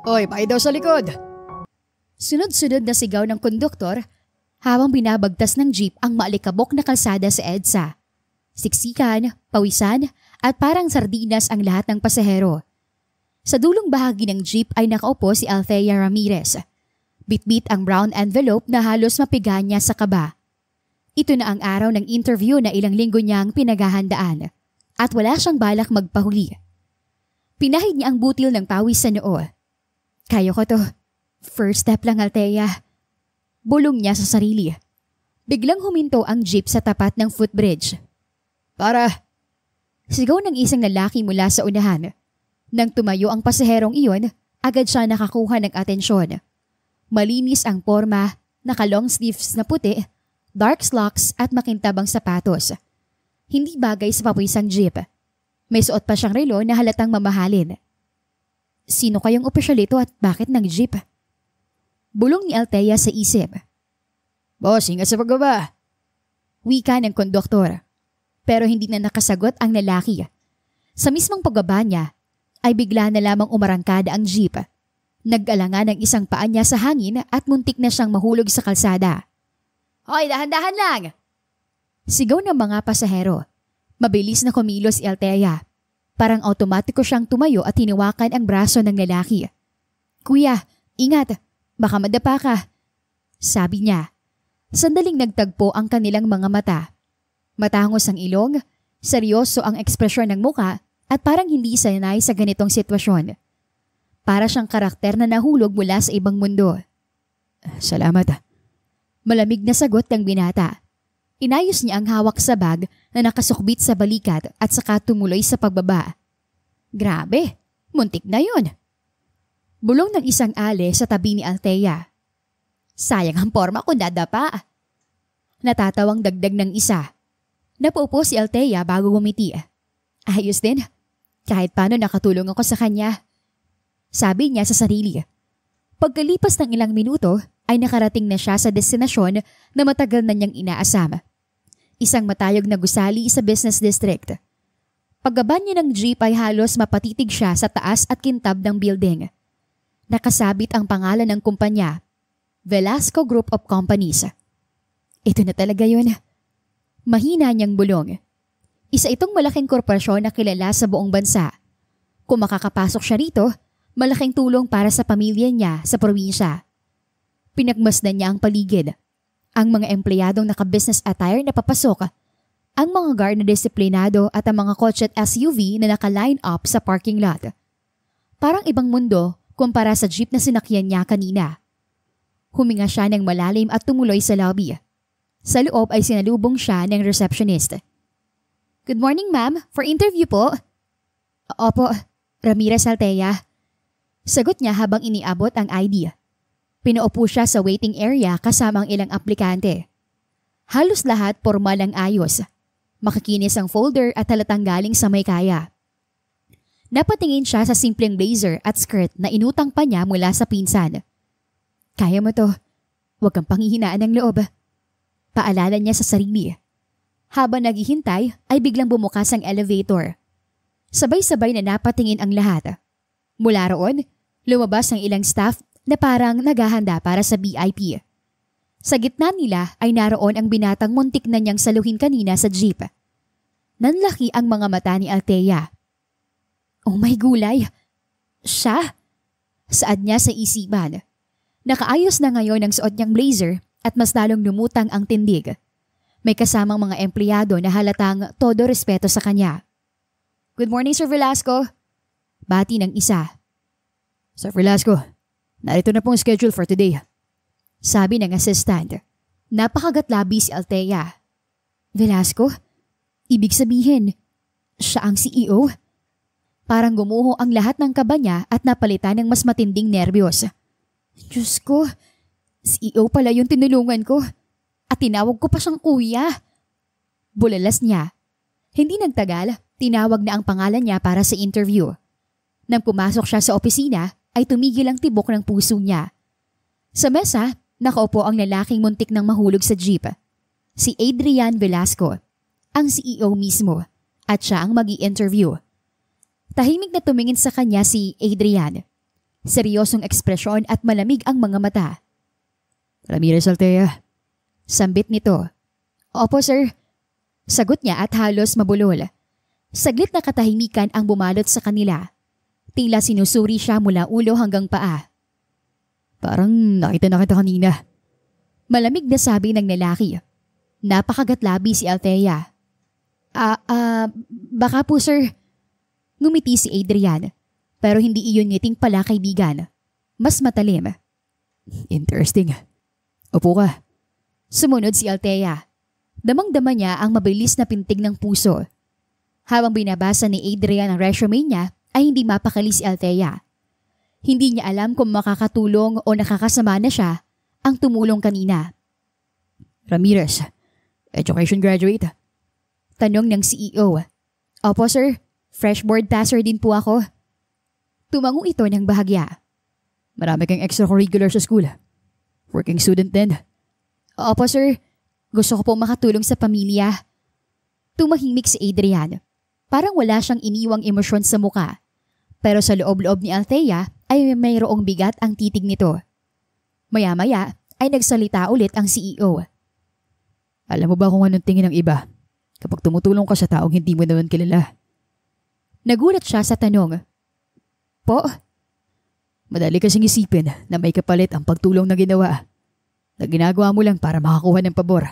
Oy, pakay daw sa likod! Sunod-sunod na sigaw ng konduktor habang binabagtas ng jeep ang maalikabok na kalsada sa EDSA. Siksikan, pawisan at parang sardinas ang lahat ng pasahero. Sa dulong bahagi ng jeep ay nakaupo si Althea Ramirez. Bitbit ang brown envelope na halos mapiga niya sa kaba. Ito na ang araw ng interview na ilang linggo niyang pinaghahandaan at wala siyang balak magpahuli. Pinahid niya ang butil ng pawis sa noo. Kaya ko to. First step lang, Althea. Bulong niya sa sarili. Biglang huminto ang jeep sa tapat ng footbridge. Para! Sigaw ng isang lalaki mula sa unahan. Nang tumayo ang pasaherong iyon, agad siya nakakuha ng atensyon. Malinis ang porma, naka-long sleeves na puti, dark slacks at makintabang sapatos. Hindi bagay sa papuisang jeep. May suot pa siyang relo na halatang mamahalin. Sino kayong opisyal ito at bakit nag-jeep? Bulong ni Althea sa isip. Boss, ingat sa pagbaba. Wika ng konduktor. Pero hindi na nakasagot ang lalaki. Sa mismong pagbaba niya, ay bigla na lamang umarangkada ang jeep. Nag-alangan ang isang paa niya sa hangin at muntik na siyang mahulog sa kalsada. Hoy, dahan-dahan lang! Sigaw ng mga pasahero. Mabilis na kumilos si Althea. Parang automatiko siyang tumayo at hinawakan ang braso ng lalaki. Kuya, ingat! Baka madapa ka. Sabi niya. Sandaling nagtagpo ang kanilang mga mata. Matangos ang ilong, seryoso ang ekspresyon ng muka at parang hindi sanay sa ganitong sitwasyon. Para siyang karakter na nahulog mula sa ibang mundo. Salamat. Malamig na sagot ng binata. Inayos niya ang hawak sa bag na nakasukbit sa balikat at saka tumuloy sa pagbaba. Grabe, muntik na yun. Bulong ng isang ale sa tabi ni Althea. Sayang ang porma kung dadapa. Natatawang dagdag ng isa. Napaupo si Althea bago gumiti. Ayos din. Kahit paano nakatulong ako sa kanya. Sabi niya sa sarili. Pagkalipas ng ilang minuto ay nakarating na siya sa destinasyon na matagal na niyang inaasam. Isang matayog na gusali sa business district. Paggaba niya ng jeep ay halos mapatitig siya sa taas at kintab ng building. Nakasabit ang pangalan ng kumpanya, Velasco Group of Companies. Ito na talaga yun. Mahina niyang bulong. Isa itong malaking korporasyon na kilala sa buong bansa. Kung makakapasok siya rito, malaking tulong para sa pamilya niya sa probinsya. Pinagmasdan niya ang paligid. Ang mga empleyadong naka-business attire na papasok, ang mga guard na disiplinado at ang mga kotse at SUV na naka-line up sa parking lot. Parang ibang mundo kumpara sa jeep na sinakyan niya kanina. Huminga siya ng malalim at tumuloy sa lobby. Sa loob ay sinalubong siya ng receptionist. Good morning, ma'am. For interview po. Opo, Ramirez Althea. Sagot niya habang iniabot ang ID. Pinaupo siya sa waiting area kasama ang ilang aplikante. Halos lahat pormal ang ayos. Makikinis ang folder at halatang galing sa may kaya. Napatingin siya sa simpleng blazer at skirt na inutang pa niya mula sa pinsan. Kaya mo to. Huwag kang panghihinaan ng loob. Paalala niya sa sarili. Habang naghihintay ay biglang bumukas ang elevator. Sabay-sabay na napatingin ang lahat. Mula roon, lumabas ang ilang staff na parang naghahanda para sa VIP. Sa gitna nila ay naroon ang binatang muntik na niyang saluhin kanina sa jeep. Nanlaki ang mga mata ni Althea. Oh my gulay! Siya? Saad niya sa isipan. Nakaayos na ngayon ang suot niyang blazer at mas lalong lumutang ang tindig. May kasamang mga empleyado na halatang todo respeto sa kanya. Good morning, Sir Velasco. Bati ng isa. Sir Velasco, narito na pong schedule for today. Sabi ng assistant. Napakagatlabi si Althea. Velasco? Ibig sabihin, siya ang CEO? Parang gumuho ang lahat ng kaba niya at napalitan ng mas matinding nerbiyos. Diyos ko, CEO pala yung tinulungan ko. At tinawag ko pa siyang kuya. Bulalas niya. Hindi nagtagal, tinawag na ang pangalan niya para sa interview. Nang pumasok siya sa opisina, ay tumigil ang tibok ng puso niya. Sa mesa, nakaupo ang lalaking muntik ng mahulog sa jeep. Si Adrian Velasco, ang CEO mismo, at siya ang mag-i-interview. Tahimik na tumingin sa kanya si Adrian. Seryosong ekspresyon at malamig ang mga mata. Ramirez Altea. Sambit nito. Opo sir. Sagot niya at halos mabulol. Saglit na katahimikan ang bumalot sa kanila. Tila sinusuri siya mula ulo hanggang paa. Parang nakita na kita kanina. Malamig na sabi ng lalaki. Napakagatlabi si Althea. Baka po sir. Ngumiti si Adrian. Pero hindi iyon ngiting pala kaibigan. Mas matalim. Interesting. Upo ka. Sumunod si Althea. Damang-dama niya ang mabilis na pintig ng puso. Habang binabasa ni Adrian ang resume niya, ay hindi mapakali si Althea. Hindi niya alam kung makakatulong o nakakasama na siya ang tumulong kanina. Ramirez, education graduate. Tanong ng CEO. Opo sir, fresh board passer din po ako. Tumango ito ng bahagya. Marami kang extracurricular sa school. Working student din. Opo sir, gusto ko po makatulong sa pamilya. Tumahimik si Adrian. Parang wala siyang iniwang emosyon sa muka. Pero sa loob-loob ni Althea ay mayroong bigat ang titig nito. Maya-maya ay nagsalita ulit ang CEO. Alam mo ba kung anong tingin ng iba kapag tumutulong ka sa taong hindi mo naman kilala? Nagulat siya sa tanong. Po? Madali kasing isipin na may kapalit ang pagtulong na ginawa. Na ginagawa mo lang para makakuha ng pabor.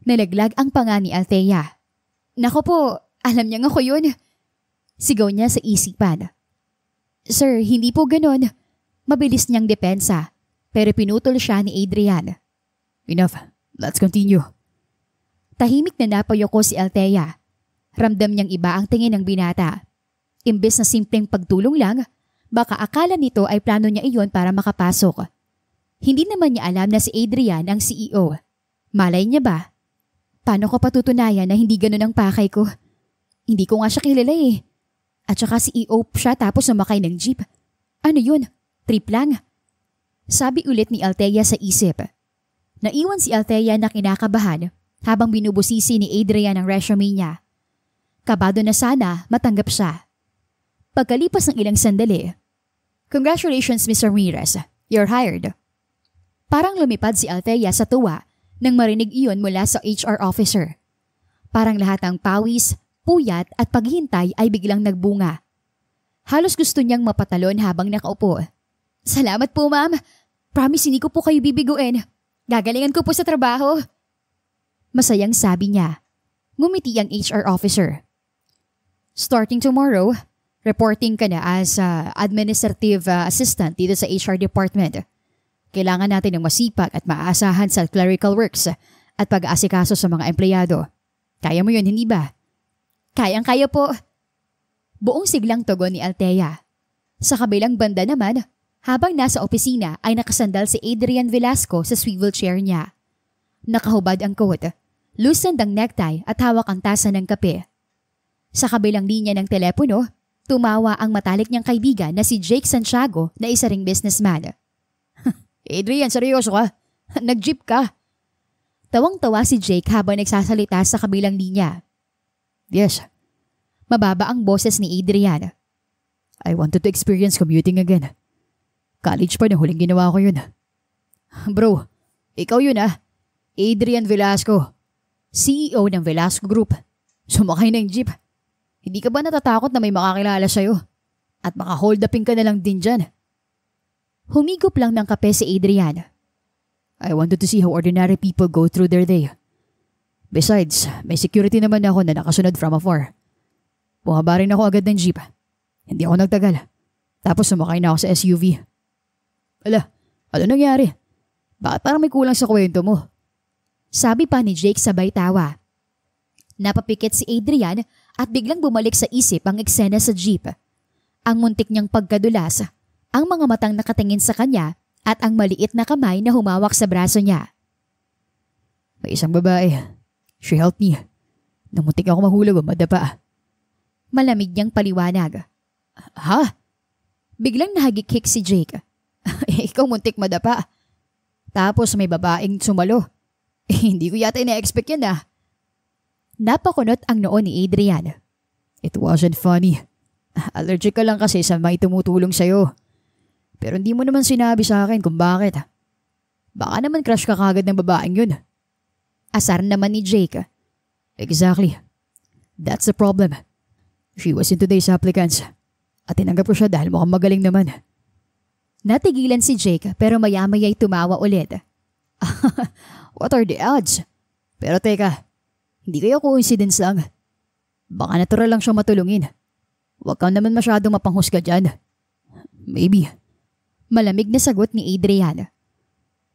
Nalaglag ang panga ni Althea. Nako po, alam niya nga ko yun. Sigaw niya sa isipan. Sir, hindi po ganon. Mabilis niyang depensa. Pero pinutol siya ni Adrian. Enough. Let's continue. Tahimik na napayoko si Althea. Ramdam niyang iba ang tingin ng binata. Imbes na simpleng pagtulong lang, baka akala nito ay plano niya iyon para makapasok. Hindi naman niya alam na si Adrian ang CEO. Malay niya ba? Paano ko patutunayan na hindi ganon ang pakay ko? Hindi ko nga siya kilala eh. At saka CEO siya tapos sumakay ng jeep. Ano yun? Trip lang? Sabi ulit ni Althea sa isip. Naiwan si Althea na kinakabahan habang binubusisi ni Adrian ang resume niya. Kabado na sana matanggap siya. Pagkalipas ng ilang sandali, Congratulations Mr. Ramirez, you're hired. Parang lumipad si Althea sa tuwa nang marinig iyon mula sa HR officer. Parang lahat ng pawis, puyat at paghintay ay biglang nagbunga. Halos gusto niyang mapatalon habang nakaupo. Salamat po ma'am. Promise hindi ko po kayo bibiguin. Gagalingan ko po sa trabaho. Masayang sabi niya. Ngumiti ang HR officer. Starting tomorrow, reporting ka na as administrative assistant dito sa HR department. Kailangan natin ng masipag at maaasahan sa clerical works at pag-aasikaso sa mga empleyado. Kaya mo yun, hindi ba? Kayang-kaya po. Buong siglang tugon ni Althea. Sa kabilang banda naman, habang nasa opisina ay nakasandal si Adrian Velasco sa swivel chair niya. Nakahubad ang coat, loosened ang necktie at hawak ang tasa ng kape. Sa kabilang linya ng telepono, tumawa ang matalik niyang kaibigan na si Jake Santiago na isa ring businessman. Adrian, seryoso ka? Nag-jeep ka? Tawang-tawa si Jake habang nagsasalita sa kabilang linya. Yes. Mababa ang boses ni Adrian. I wanted to experience commuting again. College pa na huling ginawa ko yun. Bro, ikaw yun Adrian Velasco, CEO ng Velasco Group. Sumakay ng jeep. Hindi ka ba natatakot na may makakilala sa'yo? At maka-hold upin ka na lang din dyan. Humigop lang ng kape si Adrian. I wanted to see how ordinary people go through their day. Besides, may security naman ako na nakasunod from afar. Bumaba rin ako agad ng jeep. Hindi ako nagtagal. Tapos sumakay na ako sa SUV. Ala, ano nangyari? Bakit parang may kulang sa kwento mo? Sabi pa ni Jake sabay tawa. Napapikit si Adrian at biglang bumalik sa isip ang eksena sa jeep. Ang muntik niyang pagkadulas, ang mga matang nakatingin sa kanya at ang maliit na kamay na humawak sa braso niya. May isang babae. She helped me. Nang muntik ako mahulog o madapa. Malamig niyang paliwanag. Ha? Biglang nahagikik si Jake. Ikaw muntik madapa. Tapos may babaeng sumalo. Hindi ko yata ina-expect yan Napakunot ang noo ni Adrian. It wasn't funny. Allergic ka lang kasi sa may tumutulong sa'yo. Pero hindi mo naman sinabi sa akin kung bakit. Baka naman crush ka kagad ng babaeng yun. Asar naman ni Jake. Exactly. That's the problem. She was in today's applicants. At tinanggap ko siya dahil mukhang magaling naman. Natigilan si Jake pero maya-maya'y tumawa ulit. What are the odds? Pero teka, hindi kaya coincidence lang. Baka natural lang siyang matulungin. Huwag kang naman masyadong mapanghusga dyan. Maybe. Malamig na sagot ni Adrian.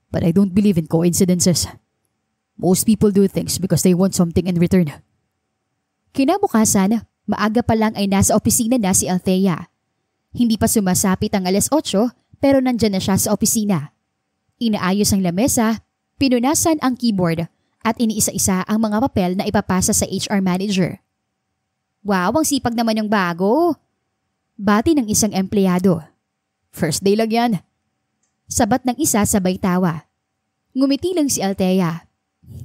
But I don't believe in coincidences. Most people do things because they want something in return. Kinabukasan, maaga pa lang ay nasa opisina na si Althea. Hindi pa sumasapit ang 8:00 pero nandyan na siya sa opisina. Inaayos ang lamesa, pinunasan ang keyboard at iniisa-isa ang mga papel na ipapasa sa HR manager. Wow, ang sipag naman ng bago. Bati ng isang empleyado. First day lang yan. Sabat ng isa sabay tawa. Ngumiti lang si Althea.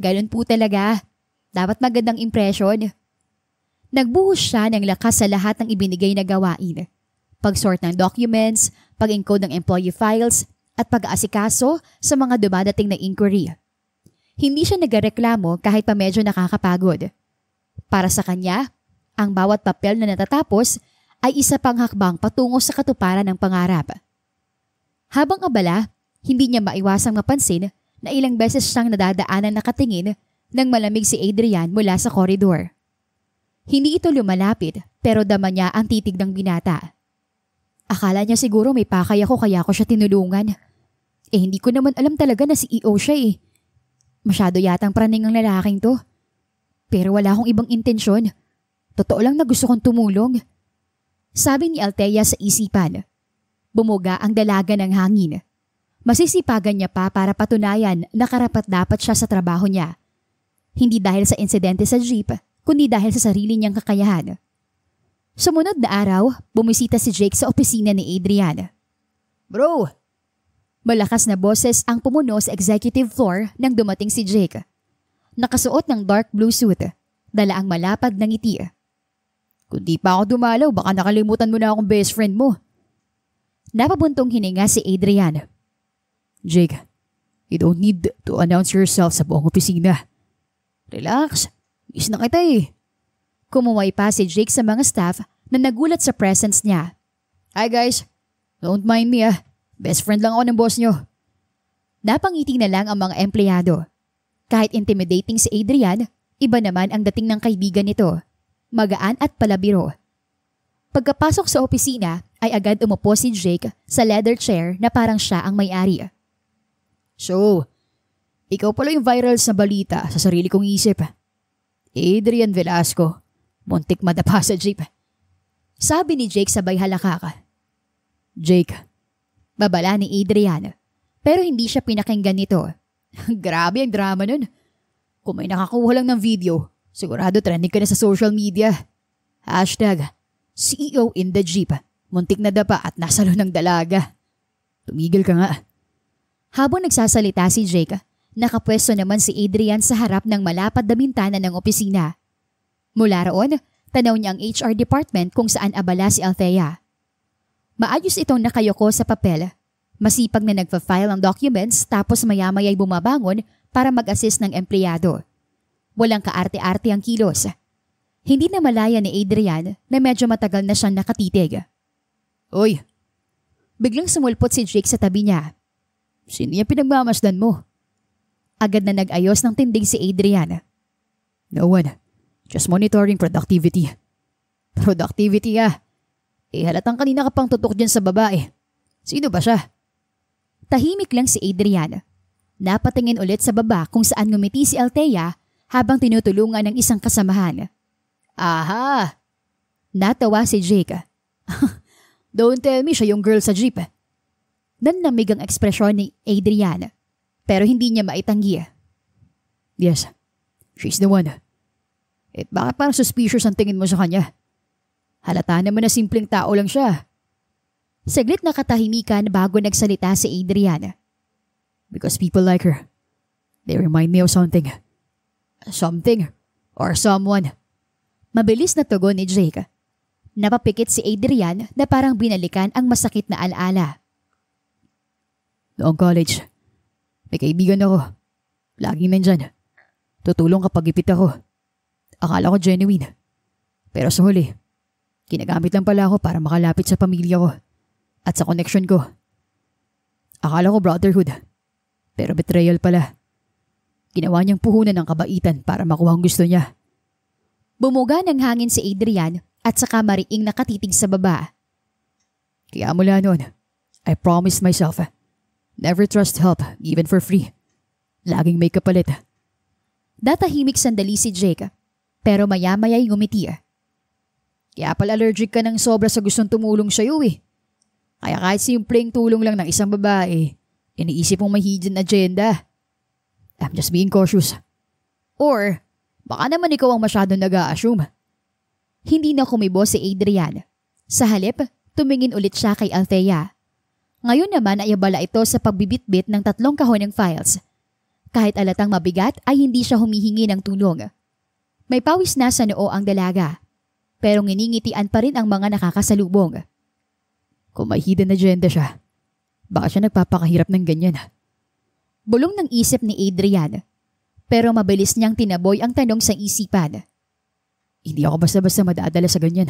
Ganun po talaga. Dapat magandang impression. Nagbuhos siya ng lakas sa lahat ng ibinigay na gawain. Pag-sort ng documents, pag-encode ng employee files, at pag-aasikaso sa mga dumadating na inquiry. Hindi siya nagreklamo kahit pa medyo nakakapagod. Para sa kanya, ang bawat papel na natatapos ay isa pang hakbang patungo sa katuparan ng pangarap. Habang abala, hindi niya maiwasang mapansin na ilang beses siyang nadadaanan nakatingin ng malamig si Adrian mula sa koridor. Hindi ito lumalapit pero dama niya ang titig ng binata. Akala niya siguro may pakay ako kaya ako siya tinulungan. Hindi ko naman alam talaga na CEO siya eh. Masyado yatang praning ang lalaking to. Pero wala akong ibang intensyon. Totoo lang na gusto kong tumulong. Sabi ni Althea sa isipan. Bumuga ang dalaga ng hangin. Masisipagan niya pa para patunayan na karapat-dapat siya sa trabaho niya. Hindi dahil sa insidente sa jeep, kundi dahil sa sarili niyang kakayahan. Sumunod na araw, bumisita si Jake sa opisina ni Adrian. Bro! Malakas na boses ang pumuno sa executive floor nang dumating si Jake. Nakasuot ng dark blue suit, dala ang malapad na ngiti. Kung di pa ako dumalaw, baka nakalimutan mo na akong best friend mo. Napabuntong hininga si Adrian. Jake, you don't need to announce yourself sa buong opisina. Relax, miss na kita eh. Kumuway pa si Jake sa mga staff na nagulat sa presence niya. Hi guys, don't mind me ah. Best friend lang ako ng boss nyo. Napangiti na lang ang mga empleyado. Kahit intimidating si Adrian, iba naman ang dating ng kaibigan nito. Magaan at palabiro. Pagkapasok sa opisina ay agad umupo si Jake sa leather chair na parang siya ang may-ari. So, ikaw pala yung viral sa balita sa sarili kong isip. Adrian Velasco, muntik madapa sa jeep. Sabi ni Jake sabay halakaka. Jake. Babala ni Adrian. Pero hindi siya pinakinggan nito. Grabe ang drama nun. Kung may nakakuha lang ng video, sigurado trending ka na sa social media. Hashtag, CEO in the jeep. Muntik na dapa at nasalo ng dalaga. Tumigil ka nga. Habang nagsasalita si Jake, nakapwesto naman si Adrian sa harap ng malapad na bintana ng opisina. Mula roon, tanaw niya ang HR department kung saan abala si Althea. Maayos itong nakayoko sa papel. Masipag na nagpa-file ng documents tapos maya-maya'y bumabangon para mag-assist ng empleyado. Walang kaarte-arte ang kilos. Hindi na malaya ni Adrian na medyo matagal na siyang nakatitig. Uy! Biglang sumulpot si Jake sa tabi niya. Sino yung pinagmamasdan mo? Agad na nag-ayos ng tindig si Adrian. No one. Just monitoring productivity. Productivity ah. Halatang kanina ka pang tutok dyan sa babae. Sino ba siya? Tahimik lang si Adrian. Napatingin ulit sa baba kung saan ngumiti si Althea habang tinutulungan ng isang kasamahan. Aha! Natawa si Jake. Don't tell me siya yung girl sa jeep. Nanlamig ang ekspresyon ni Adrian. Pero hindi niya maitanggi. Yes, she's the one. Bakit parang suspicious ang tingin mo sa kanya? Halata naman na simpleng tao lang siya. Saglit na katahimikan bago nagsalita si Adrian. Because people like her. They remind me of something. Something or someone. Mabilis na tugon ni Jake. Napapikit si Adrian na parang binalikan ang masakit na alaala. Noong college, may kaibigan ako. Laging nandyan. Tutulong kapag ipit ako. Akala ko genuine. Pero sa huli, ginagamit lang pala ako para makalapit sa pamilya ko at sa connection ko. Akala ko brotherhood, pero betrayal pala. Ginawa niyang puhunan ng kabaitan para makuha ang gusto niya. Bumuga ng hangin si Adrian at saka mariing nakatitig sa baba. Kaya mula noon, I promised myself, never trust help even for free. Laging may kapalit. Datahimik sandali si Jake, pero maya-maya'y ngumiti. Kaya pala allergic ka ng sobra sa gustong tumulong sa'yo eh. Kaya kahit simpleng tulong lang ng isang babae, iniisip mong may hidden agenda. I'm just being cautious. Or, baka naman ikaw ang masyadong nag-a-assume. Hindi na kumibo si Adrian. Sa halip, tumingin ulit siya kay Althea. Ngayon naman ay abala ito sa pagbibitbit ng 3 kahon ng files. Kahit alatang mabigat ay hindi siya humihingi ng tulong. May pawis na sa noo ang dalaga, pero nginingitian pa rin ang mga nakakasalubong. Kung may hidden agenda siya, baka siya nagpapakahirap ng ganyan. Bulong ng isip ni Adrian, pero mabilis niyang tinaboy ang tanong sa isipan. Hindi ako basta-basta madadala sa ganyan.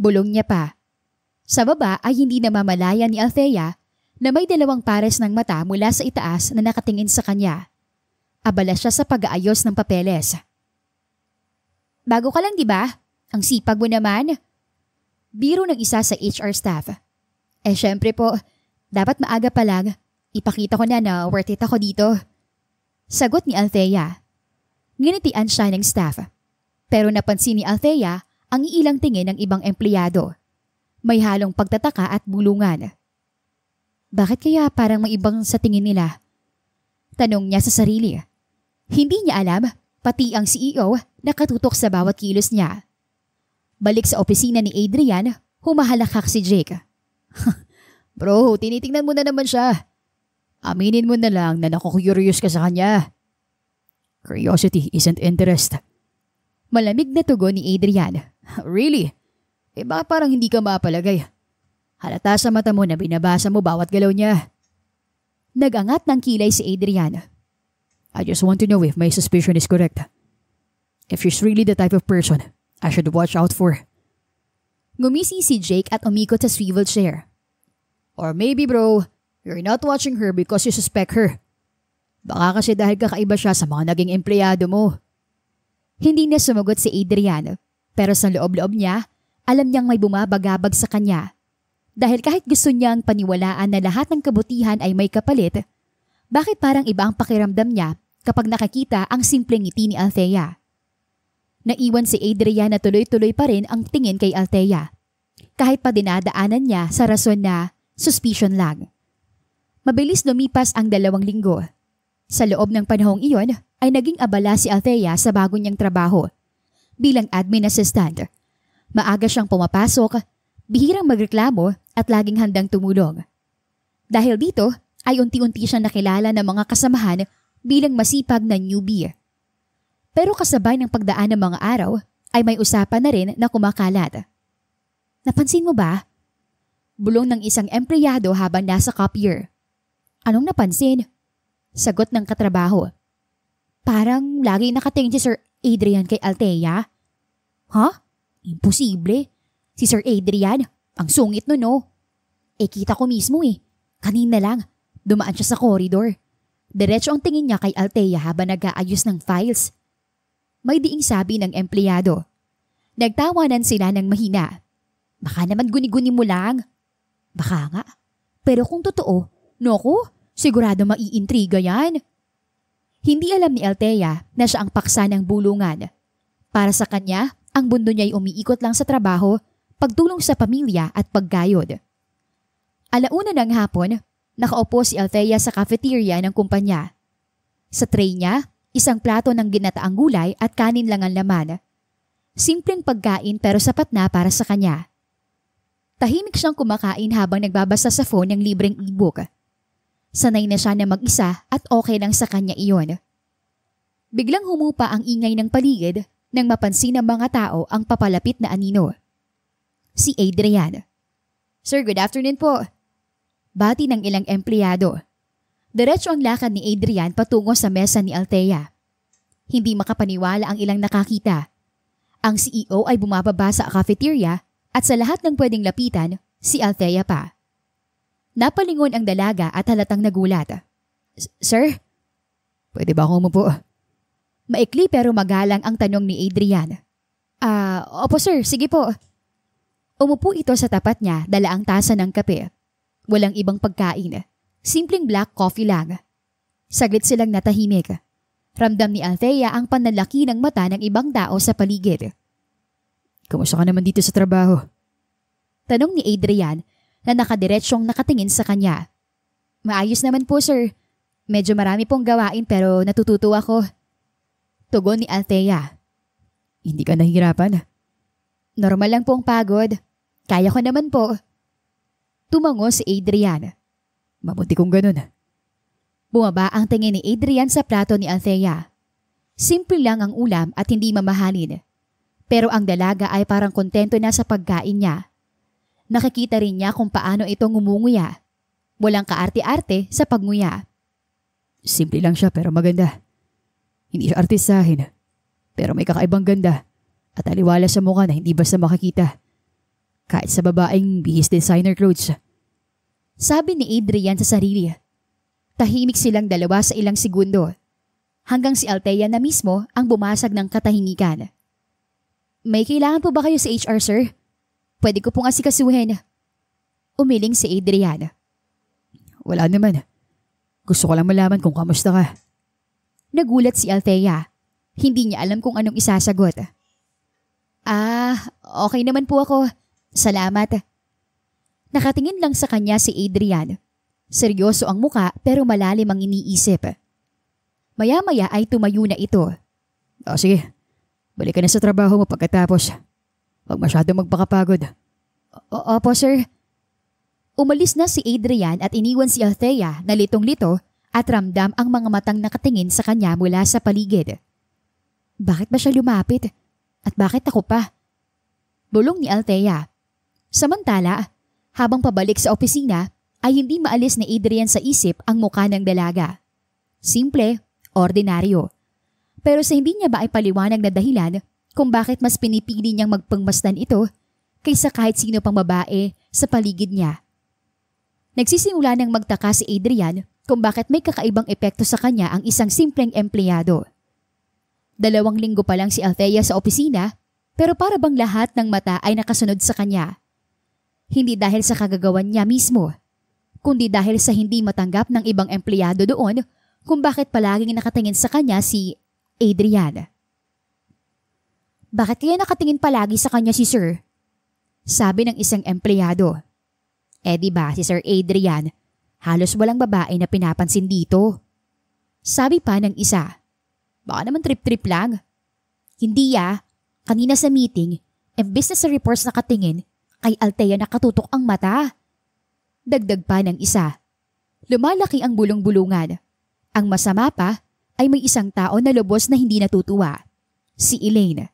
Bulong niya pa. Sa baba ay hindi namamalaya ni Althea na may 2 pares ng mata mula sa itaas na nakatingin sa kanya. Abala siya sa pag-aayos ng papeles. Bago ka lang, di ba? Ang sipag mo naman. Biro ng isa sa HR staff. Syempre po, dapat maaga pa lang. Ipakita ko na worth it ako dito. Sagot ni Althea. Nginitian siya ng staff. Pero napansin ni Althea ang iilang tingin ng ibang empleyado. May halong pagtataka at bulungan. Bakit kaya parang may ibang sa tingin nila? Tanong niya sa sarili. Hindi niya alam, pati ang CEO nakatutok sa bawat kilos niya. Balik sa opisina ni Adrian, humahalakak si Jake. Bro, tinitingnan mo na naman siya. Aminin mo na lang na naku-curious ka sa kanya. Curiosity isn't interest. Malamig na tugon ni Adrian. Really? Baka parang hindi ka mapalagay. Halata sa mata mo na binabasa mo bawat galaw niya. Nagangat ng kilay si Adrian. I just want to know if my suspicion is correct. If she's really the type of person I should watch out for. Gumisi si Jake at umikot sa swivel chair. Or maybe bro, you're not watching her because you suspect her. Baka kasi dahil kakaiba siya sa mga naging empleyado mo. Hindi na sumagot si Adrian, pero sa loob-loob niya, alam niyang may bumabagabag sa kanya. Dahil kahit gusto niyang paniwalaan na lahat ng kabutihan ay may kapalit, bakit parang iba ang pakiramdam niya kapag nakakita ang simpleng ngiti ni Althea? Naiwan si Adrian na tuloy-tuloy pa rin ang tingin kay Althea, kahit pa dinadaanan niya sa rason na suspicion lang. Mabilis lumipas ang 2 linggo. Sa loob ng panahong iyon ay naging abala si Althea sa bago niyang trabaho. Bilang admin assistant, maaga siyang pumapasok, bihirang magreklamo at laging handang tumulong. Dahil dito ay unti-unti siyang nakilala ng mga kasamahan bilang masipag na newbie. Pero kasabay ng pagdaan ng mga araw ay may usapan na rin na kumakalat. Napansin mo ba? Bulong ng isang empleyado habang nasa copier. Anong napansin? Sagot ng katrabaho. Parang lagi nakatingin si Sir Adrian kay Althea. Ha? Imposible. Si Sir Adrian, ang sungit no no. Kita ko mismo eh. Kanina lang, dumaan siya sa corridor. Diretso ang tingin niya kay Althea habang nag-aayos ng files. May diing sabi ng empleyado. Nagtawanan sila ng mahina. Baka naman guni-guni mo lang. Baka nga. Pero kung totoo, naku, sigurado maiintriga yan. Hindi alam ni Althea na siya ang paksa ng bulungan. Para sa kanya, ang mundo niya ay umiikot lang sa trabaho, pagtulong sa pamilya at paggayod. Alauna ng hapon, nakaupo si Althea sa cafeteria ng kumpanya. Sa tray niya, isang plato ng ginataang gulay at kanin lang ang laman. Simpleng pagkain pero sapat na para sa kanya. Tahimik siyang kumakain habang nagbabasa sa phone ng libreng e-book. Sanay na siya na mag-isa at okay lang sa kanya iyon. Biglang humupa ang ingay ng paligid nang mapansin ng mga tao ang papalapit na anino. Si Adrian. Sir, good afternoon po. bati ng ilang empleyado. Diretso ang lakad ni Adrian patungo sa mesa ni Althea. Hindi makapaniwala ang ilang nakakita. Ang CEO ay bumababa sa cafeteria at sa lahat ng pwedeng lapitan, si Althea pa. Napalingon ang dalaga at halatang nagulat. Sir? Pwede ba akong umupo? Maikli pero magalang ang tanong ni Adrian. Opo sir, sige po. Umupo ito sa tapat niya, dala ang tasa ng kape. Walang ibang pagkain. Simpleng black coffee lang. Saglit silang natahimik. Ramdam ni Althea ang panlalaki ng mata ng ibang tao sa paligid. Kumusta ka naman dito sa trabaho? Tanong ni Adrian na nakadiretsyong nakatingin sa kanya. Maayos naman po sir. Medyo marami pong gawain pero natututo ako. Tugon ni Althea. Hindi ka nahihirapan? Normal lang pong pagod. Kaya ko naman po. Tumango si Adrian. Mabuti kung ganun. Bumaba ang tingin ni Adrian sa plato ni Althea. Simple lang ang ulam at hindi mamahalin. Pero ang dalaga ay parang kontento na sa pagkain niya. Nakikita rin niya kung paano ito ngumunguya. Walang kaarte-arte sa pagnguya. Simple lang siya pero maganda. Hindi siya artistahin. Pero may kakaibang ganda at aliwala sa mukha na hindi basta makikita. Kahit sa babaeng bihis designer clothes. Sabi ni Adrian sa sarili. Tahimik silang dalawa sa ilang segundo. Hanggang si Althea na mismo ang bumasag ng katahingikan. May kailangan po ba kayo sa HR sir? Pwede ko pong asikasuhin. Umiling si Adrian. Wala naman. Gusto ko lang malaman kung kamusta ka. Nagulat si Althea. Hindi niya alam kung anong isasagot. Okay naman po ako. Salamat. Nakatingin lang sa kanya si Adrian. Seryoso ang muka pero malalim ang iniisip. Maya-maya ay tumayo na ito. Sige, balik ka na sa trabaho mo pagkatapos. Huwag masyadong magpakapagod. Opo sir. Umalis na si Adrian at iniwan si Althea na litong-lito at ramdam ang mga matang nakatingin sa kanya mula sa paligid. Bakit ba siya lumapit? At bakit ako pa? Bulong ni Althea. Samantala, habang pabalik sa opisina, ay hindi maalis ni Adrian sa isip ang mukha ng dalaga. Simple, ordinaryo. Pero sa hindi niya ba ay paliwanag na dahilan kung bakit mas pinipili niyang magpangmasdan ito kaysa kahit sino pang babae sa paligid niya. Nagsisimula nang magtaka si Adrian kung bakit may kakaibang epekto sa kanya ang isang simpleng empleyado. 2 linggo pa lang si Althea sa opisina pero para bang lahat ng mata ay nakasunod sa kanya. Hindi dahil sa kagagawan niya mismo, kundi dahil sa hindi matanggap ng ibang empleyado doon kung bakit palaging nakatingin sa kanya si Adrian. Bakit kaya nakatingin palagi sa kanya si Sir? Sabi ng isang empleyado. Diba si Sir Adrian, halos walang babae na pinapansin dito. Sabi pa ng isa. Baka naman trip-trip lang. Hindi kanina sa meeting, imbes na sa reports nakatingin, kay Althea nakatutok ang mata. Dagdag pa ng isa. Lumalaki ang bulong-bulungan. Ang masama pa ay may isang tao na lubos na hindi natutuwa. Si Elaine.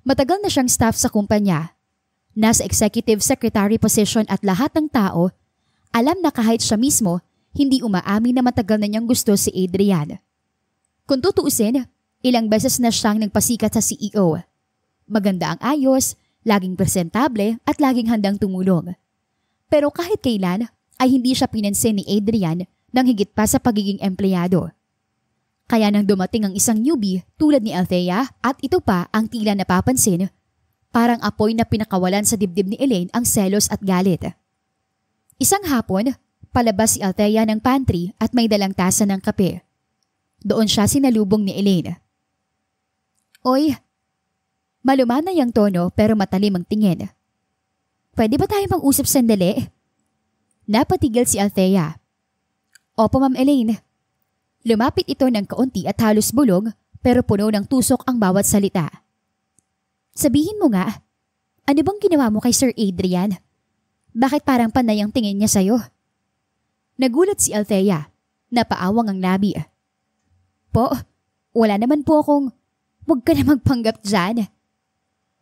Matagal na siyang staff sa kumpanya. Nasa executive secretary position at lahat ng tao, alam na kahit siya mismo, hindi umaamin na matagal na niyang gusto si Adrian. Kung tutuusin, ilang beses na siyang nagpasikat sa CEO. Maganda ang ayos, laging presentable at laging handang tumulong. Pero kahit kailan ay hindi siya pinansin ni Adrian nang higit pa sa pagiging empleyado. Kaya nang dumating ang isang newbie tulad ni Althea at ito pa ang tila napapansin, parang apoy na pinakawalan sa dibdib ni Elaine ang selos at galit. Isang hapon, palabas si Althea ng pantry at may dalang tasa ng kape. Doon siya sinalubong ni Elaine. Oy, malumanay ang tono pero matalim ang tingin. Pwede ba tayo mag-usap sandali? Napatigil si Althea. Opo Ma'am Elaine. Lumapit ito ng kaunti at halos bulong pero puno ng tusok ang bawat salita. Sabihin mo nga, ano bang ginawa mo kay Sir Adrian? Bakit parang panay ang tingin niya sa'yo? Nagulat si Althea. Napaawang ang labi. Po, wala naman po akong... Huwag ka na magpanggap dyan.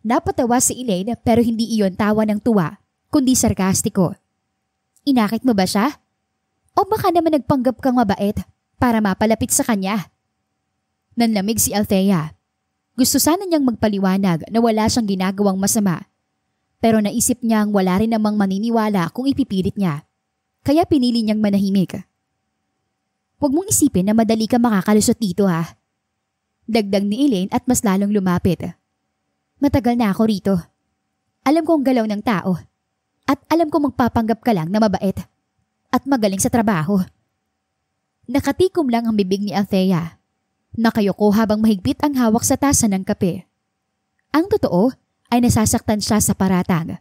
Napatawa si Elaine pero hindi iyon tawa ng tuwa, kundi sarkastiko. Inakit mo ba siya? O baka naman nagpanggap kang mabait para mapalapit sa kanya? Nanlamig si Althea. Gusto sana niyang magpaliwanag na wala siyang ginagawang masama. Pero naisip niyang wala rin namang maniniwala kung ipipilit niya. Kaya pinili niyang manahimik. Huwag mong isipin na madali ka makakalusot dito ha. Dagdag ni Elaine at mas lalong lumapit. Matagal na ako rito. Alam ko ang galaw ng tao. At alam ko magpapanggap ka lang na mabait. At magaling sa trabaho. Nakatikom lang ang bibig ni Althea. Nakayoko habang mahigpit ang hawak sa tasa ng kape. Ang totoo ay nasasaktan siya sa paratang.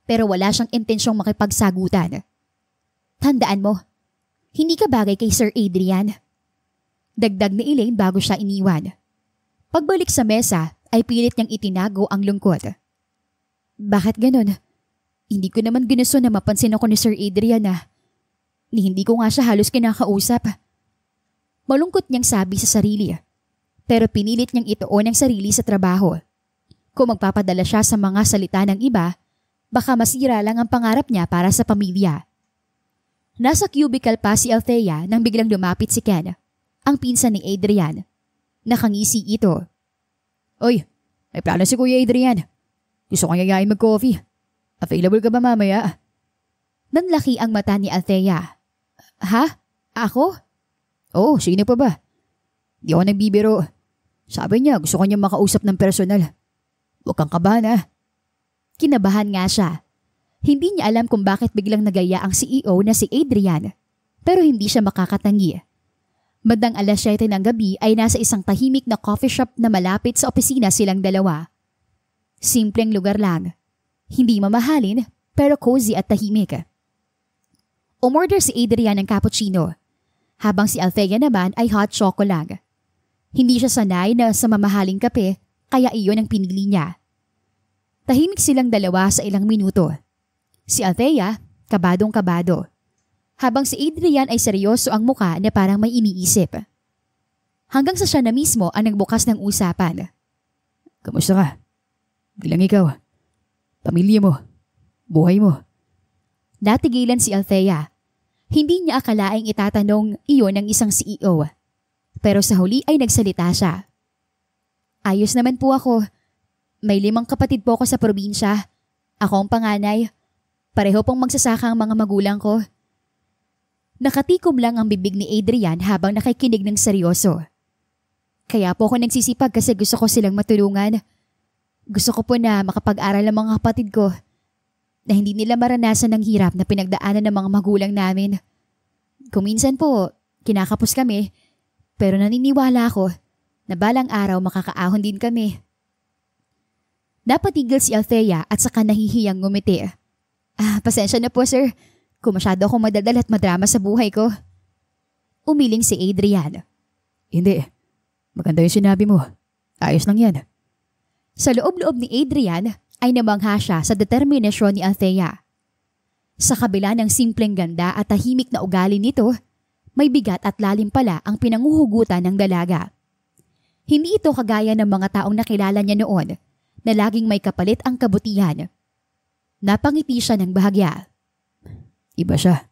Pero wala siyang intensyong makipagsagutan. Tandaan mo, hindi ka bagay kay Sir Adrian. Dagdag ni Elaine bago siya iniwan. Pagbalik sa mesa ay pilit niyang itinago ang lungkot. Bakit ganun? Hindi ko naman ginusto na mapansin ako ni Sir Adrian ni hindi ko nga siya halos kinakausap. Malungkot niyang sabi sa sarili. Pero pinilit niyang ituon ang sarili sa trabaho. Kung magpapadala siya sa mga salita ng iba, baka masira lang ang pangarap niya para sa pamilya. Nasa cubicle pa si Althea nang biglang lumapit si Ken, ang pinsan ni Adrian. Nakangisi ito. Oy, may plano si Kuya Adrian. Gusto kong yayain mag-coffee. Available ka ba mamaya? Nanlaki ang mata ni Althea. Ha? Ako? Oh, sino pa ba? Di ako nagbibiro. Sabi niya gusto ko niyang makausap ng personal. Huwag kang kabahan Kinabahan nga siya. Hindi niya alam kung bakit biglang nagaya ang CEO na si Adrian. Pero hindi siya makakatangi. Bandang 7:00 ng gabi ay nasa isang tahimik na coffee shop na malapit sa opisina silang dalawa. Simpleng lugar lang. Hindi mamahalin pero cozy at tahimik. Umorder si Adrian ng cappuccino. Habang si Althea naman ay hot choco lang. Hindi siya sanay na sa mamahaling kape kaya iyon ang pinili niya. Tahimik silang dalawa sa ilang minuto. Si Althea, kabadong-kabado. Habang si Adrian ay seryoso ang muka na parang may iniisip. Hanggang sa siya na mismo ang nagbukas ng usapan. Kamusta ka? Bilang ikaw. Pamilya mo. Buhay mo. Natigilan si Althea. Hindi niya akalaing itatanong iyon ng isang CEO. Pero sa huli ay nagsalita siya. Ayos naman po ako. May 5 kapatid po ako sa probinsya. Ako ang panganay. Pareho pong magsasaka ang mga magulang ko. Nakatikom lang ang bibig ni Adrian habang nakikinig ng seryoso. Kaya po ako nagsisipag kasi gusto ko silang matulungan. Gusto ko po na makapag-aral ang mga kapatid ko. Na hindi nila maranasan ng hirap na pinagdaanan ng mga magulang namin. Kung minsan po, kinakapos kami, pero naniniwala ako na balang araw makakaahon din kami. Napatigil si Althea at saka nahihiyang ngumiti. Pasensya na po sir, kung masyado akong madadal at madrama sa buhay ko. Umiling si Adrian. Hindi, maganda yung sinabi mo. Ayos lang yan. Sa loob-loob ni Adrian, ay namangha siya sa determinasyon ni Althea. Sa kabila ng simpleng ganda at tahimik na ugali nito, may bigat at lalim pala ang pinanguhugutan ng dalaga. Hindi ito kagaya ng mga taong nakilala niya noon na laging may kapalit ang kabutihan. Napangiti siya ng bahagya. Iba siya.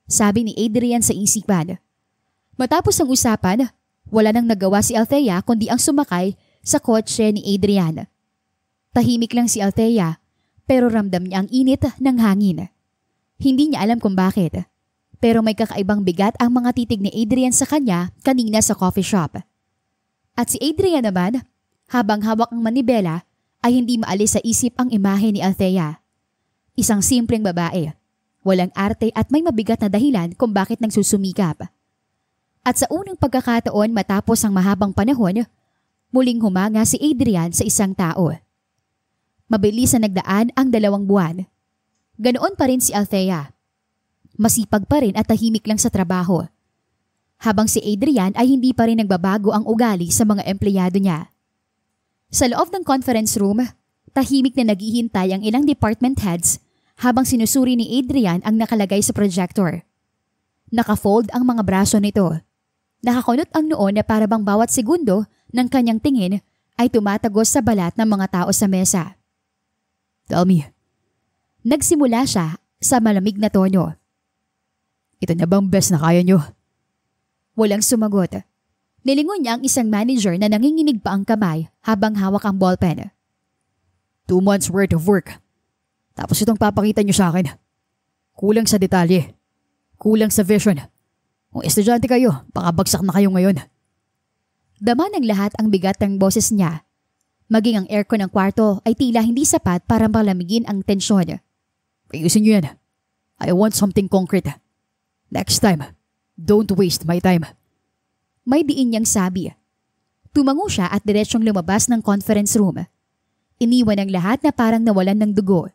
Sabi ni Adrian sa isipan. Matapos ang usapan, wala nang nagawa si Althea kundi ang sumakay sa kotse ni Adrian. Tahimik lang si Althea, pero ramdam niya ang init ng hangin. Hindi niya alam kung bakit, pero may kakaibang bigat ang mga titig ni Adrian sa kanya kanina sa coffee shop. At si Adrian naman, habang hawak ang manibela, ay hindi maalis sa isip ang imahe ni Althea. Isang simpleng babae, walang arte at may mabigat na dahilan kung bakit nagsusumikap. At sa unang pagkakataon matapos ang mahabang panahon, muling humanga si Adrian sa isang tao. Mabilis na nagdaan ang 2 buwan. Ganoon pa rin si Althea. Masipag pa rin at tahimik lang sa trabaho. Habang si Adrian ay hindi pa rin nagbabago ang ugali sa mga empleyado niya. Sa loob ng conference room, tahimik na naghihintay ang ilang department heads habang sinusuri ni Adrian ang nakalagay sa projector. Nakafold ang mga braso nito. Nakakunot ang noo na para bang bawat segundo ng kanyang tingin ay tumatagos sa balat ng mga tao sa mesa. Tell me. Nagsimula siya sa malamig na tono. Ito na bang best na kaya nyo? Walang sumagot. Nilingon niya ang isang manager na nanginginig pa ang kamay habang hawak ang ballpen. 2 months worth of work. Tapos itong papakita nyo sa akin. Kulang sa detalye. Kulang sa vision. Kung estudyante kayo, baka bagsak na kayo ngayon. Dama ng lahat ang bigat ng boses niya. Maging ang aircon ng kwarto ay tila hindi sapat para malamigin ang tensyon. Ayusin nyo yan. I want something concrete. Next time, don't waste my time. May diin niyang sabi. Tumango siya at diretsyong lumabas ng conference room. Iniwan ang lahat na parang nawalan ng dugo.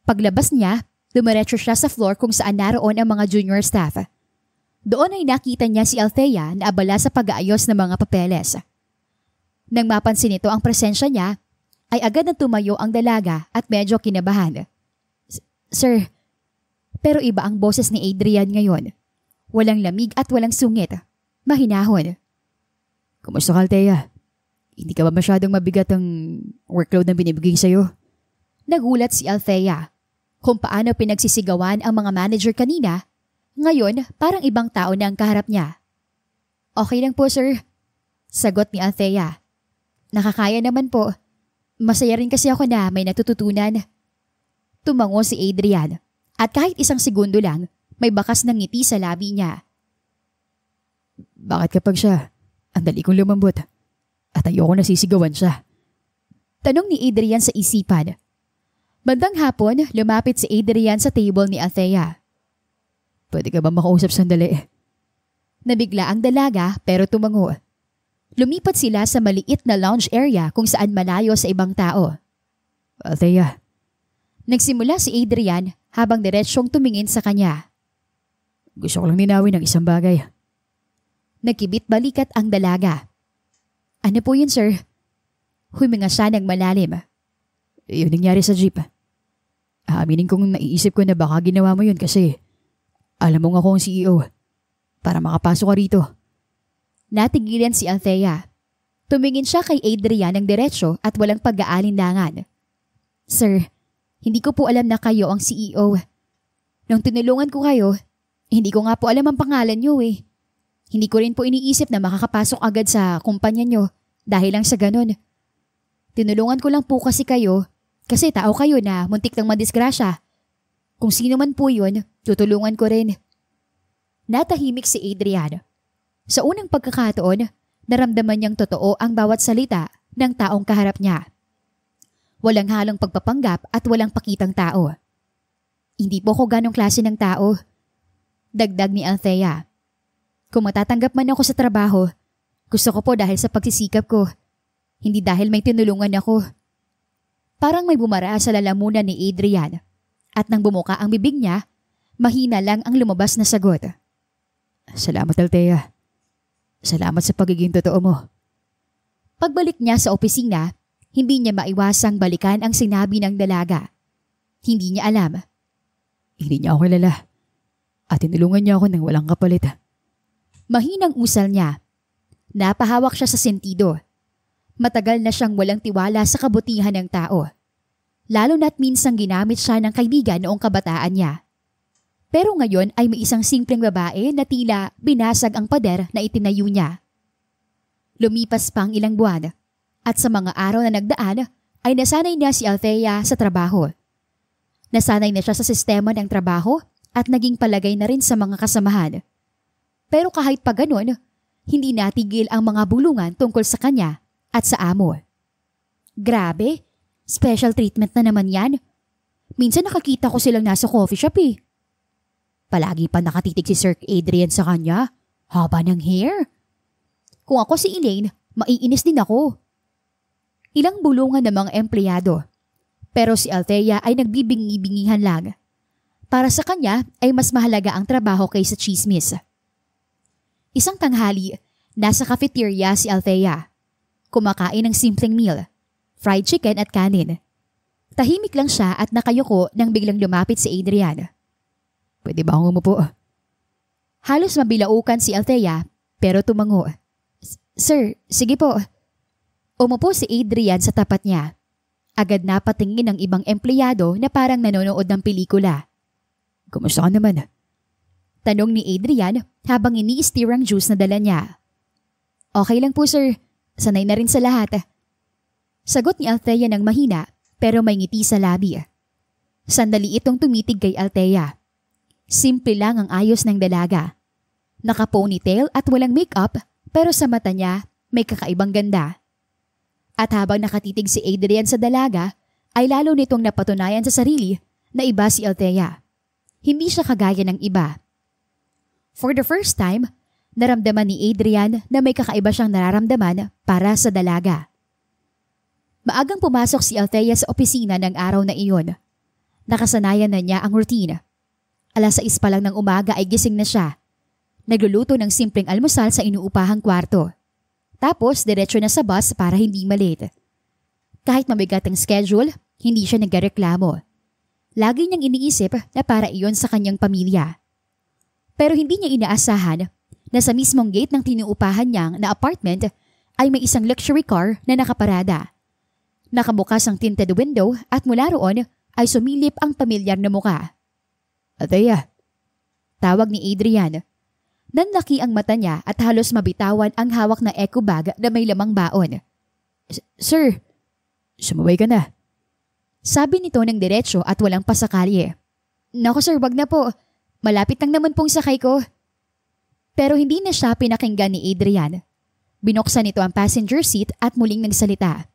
Paglabas niya, dumiretso siya sa floor kung saan naroon ang mga junior staff. Doon ay nakita niya si Althea na abala sa pag-aayos ng mga papeles. Nang mapansin nito ang presensya niya, ay agad na tumayo ang dalaga at medyo kinabahan. Sir, pero iba ang boses ni Adrian ngayon. Walang lamig at walang sungit. Mahinahon. Kumusta ka, Althea? Hindi ka ba masyadong mabigat ang workload na binibigay sa'yo? Nagulat si Althea. Kung paano pinagsisigawan ang mga manager kanina, ngayon parang ibang tao na ang kaharap niya. Okay lang po, sir. Sagot ni Althea. Nakakaya naman po. Masaya rin kasi ako na may natututunan. Tumango si Adrian at kahit isang segundo lang, may bakas ng ngiti sa labi niya. Bakit kapag siya, ang dali kong lumambot at ayoko nasisigawan siya? Tanong ni Adrian sa isipan. Bandang hapon, lumapit si Adrian sa table ni Althea. Pwede ka ba makausap sandali? Nabigla ang dalaga pero tumango. Lumipat sila sa maliit na lounge area kung saan malayo sa ibang tao. Althea. Nagsimula si Adrian habang diretsyong tumingin sa kanya. Gusto ko lang ninawin ng isang bagay. Nagkibit balikat ang dalaga. Ano po yun, sir? Huminga siya ng malalim. Yun nangyari sa jeep. Aminin kong naiisip ko na baka ginawa mo yun kasi alam mo nga ako ang CEO para makapasok ka rito. Natigilan si Althea. Tumingin siya kay Adrian ng diretsyo at walang pag-aalinlangan. Sir, hindi ko po alam na kayo ang CEO. Nung tinulungan ko kayo, hindi ko nga po alam ang pangalan niyo eh. Hindi ko rin po iniisip na makakapasok agad sa kumpanya niyo dahil lang sa ganun. Tinulungan ko lang po kasi kayo kasi tao kayo na muntik ng madisgrasya. Kung sino man po yun, tutulungan ko rin. Natahimik si Adrian. Sa unang pagkakataon, naramdaman niyang totoo ang bawat salita ng taong kaharap niya. Walang halong pagpapanggap at walang pakitang tao. Hindi po ko ganong klase ng tao. Dagdag ni Althea. Kung matatanggap man ako sa trabaho, gusto ko po dahil sa pagsisikap ko. Hindi dahil may tinulungan ako. Parang may bumara sa lalamunan ni Adrian. At nang bumuka ang bibig niya, mahina lang ang lumabas na sagot. Salamat, Althea. Salamat sa pagiging totoo mo. Pagbalik niya sa opisina, hindi niya maiwasang balikan ang sinabi ng dalaga. Hindi niya alam. Hindi niya ako kilala. At tinulungan niya ako ng walang kapalit. Mahinang usal niya. Napahawak siya sa sentido. Matagal na siyang walang tiwala sa kabutihan ng tao. Lalo na't minsang ginamit siya ng kaibigan noong kabataan niya. Pero ngayon ay may isang simpleng babae na tila binasag ang pader na itinayo niya. Lumipas pa ang ilang buwan at sa mga araw na nagdaan ay nasanay na si Althea sa trabaho. Nasanay na siya sa sistema ng trabaho at naging palagay na rin sa mga kasamahan. Pero kahit pa ganun, hindi natigil ang mga bulungan tungkol sa kanya at sa amo. Grabe, special treatment na naman yan. Minsan nakakita ko silang nasa coffee shop eh. Palagi pa nakatitig si Sir Adrian sa kanya. Haba ng hair. Kung ako si Elaine, maiinis din ako. Ilang bulungan ng mga empleyado. Pero si Althea ay nagbibingi-bingihan lang. Para sa kanya ay mas mahalaga ang trabaho kaysa chismis. Isang tanghali, nasa cafeteria si Althea. Kumakain ng simpleng meal, fried chicken at kanin. Tahimik lang siya at nakayuko nang biglang lumapit si Adrian. Pwede ba akong umupo? Halos mabilaukan si Althea pero tumango. Sir, sige po. Umupo si Adrian sa tapat niya. Agad na patingin ng ibang empleyado na parang nanonood ng pelikula. Kumusta ka naman? Tanong ni Adrian habang ini-stir ang juice na dala niya. Okay lang po sir, sanay na rin sa lahat. Sagot ni Althea ng mahina pero may ngiti sa labi. Sandali itong tumitig kay Althea. Simple lang ang ayos ng dalaga. Naka-ponytail at walang makeup pero sa mata niya may kakaibang ganda. At habang nakatitig si Adrian sa dalaga, ay lalo nitong napatunayan sa sarili na iba si Althea. Hindi siya kagaya ng iba. For the first time, naramdaman ni Adrian na may kakaiba siyang nararamdaman para sa dalaga. Maagang pumasok si Althea sa opisina ng araw na iyon. Nakasanayan na niya ang routine. 6:00 pa lang ng umaga ay gising na siya. Nagluluto ng simpleng almusal sa inuupahang kwarto. Tapos diretso na sa bus para hindi malate. Kahit mabigat ang schedule, hindi siya nagreklamo. Lagi niyang iniisip na para iyon sa kanyang pamilya. Pero hindi niya inaasahan na sa mismong gate ng tinuupahan niyang na apartment ay may isang luxury car na nakaparada. Nakabukas ang tinted window at mula roon ay sumilip ang pamilyar na muka. Althea, tawag ni Adrian. Nanlaki ang mata niya at halos mabitawan ang hawak na eco bag na may lamang baon. Sir, sumabay ka na. Sabi nito ng diretsyo at walang pasakalye. Naku sir, wag na po. Malapit lang naman pong sakay ko. Pero hindi na siya pinakinggan ni Adrian. Binuksan nito ang passenger seat at muling nagsalita.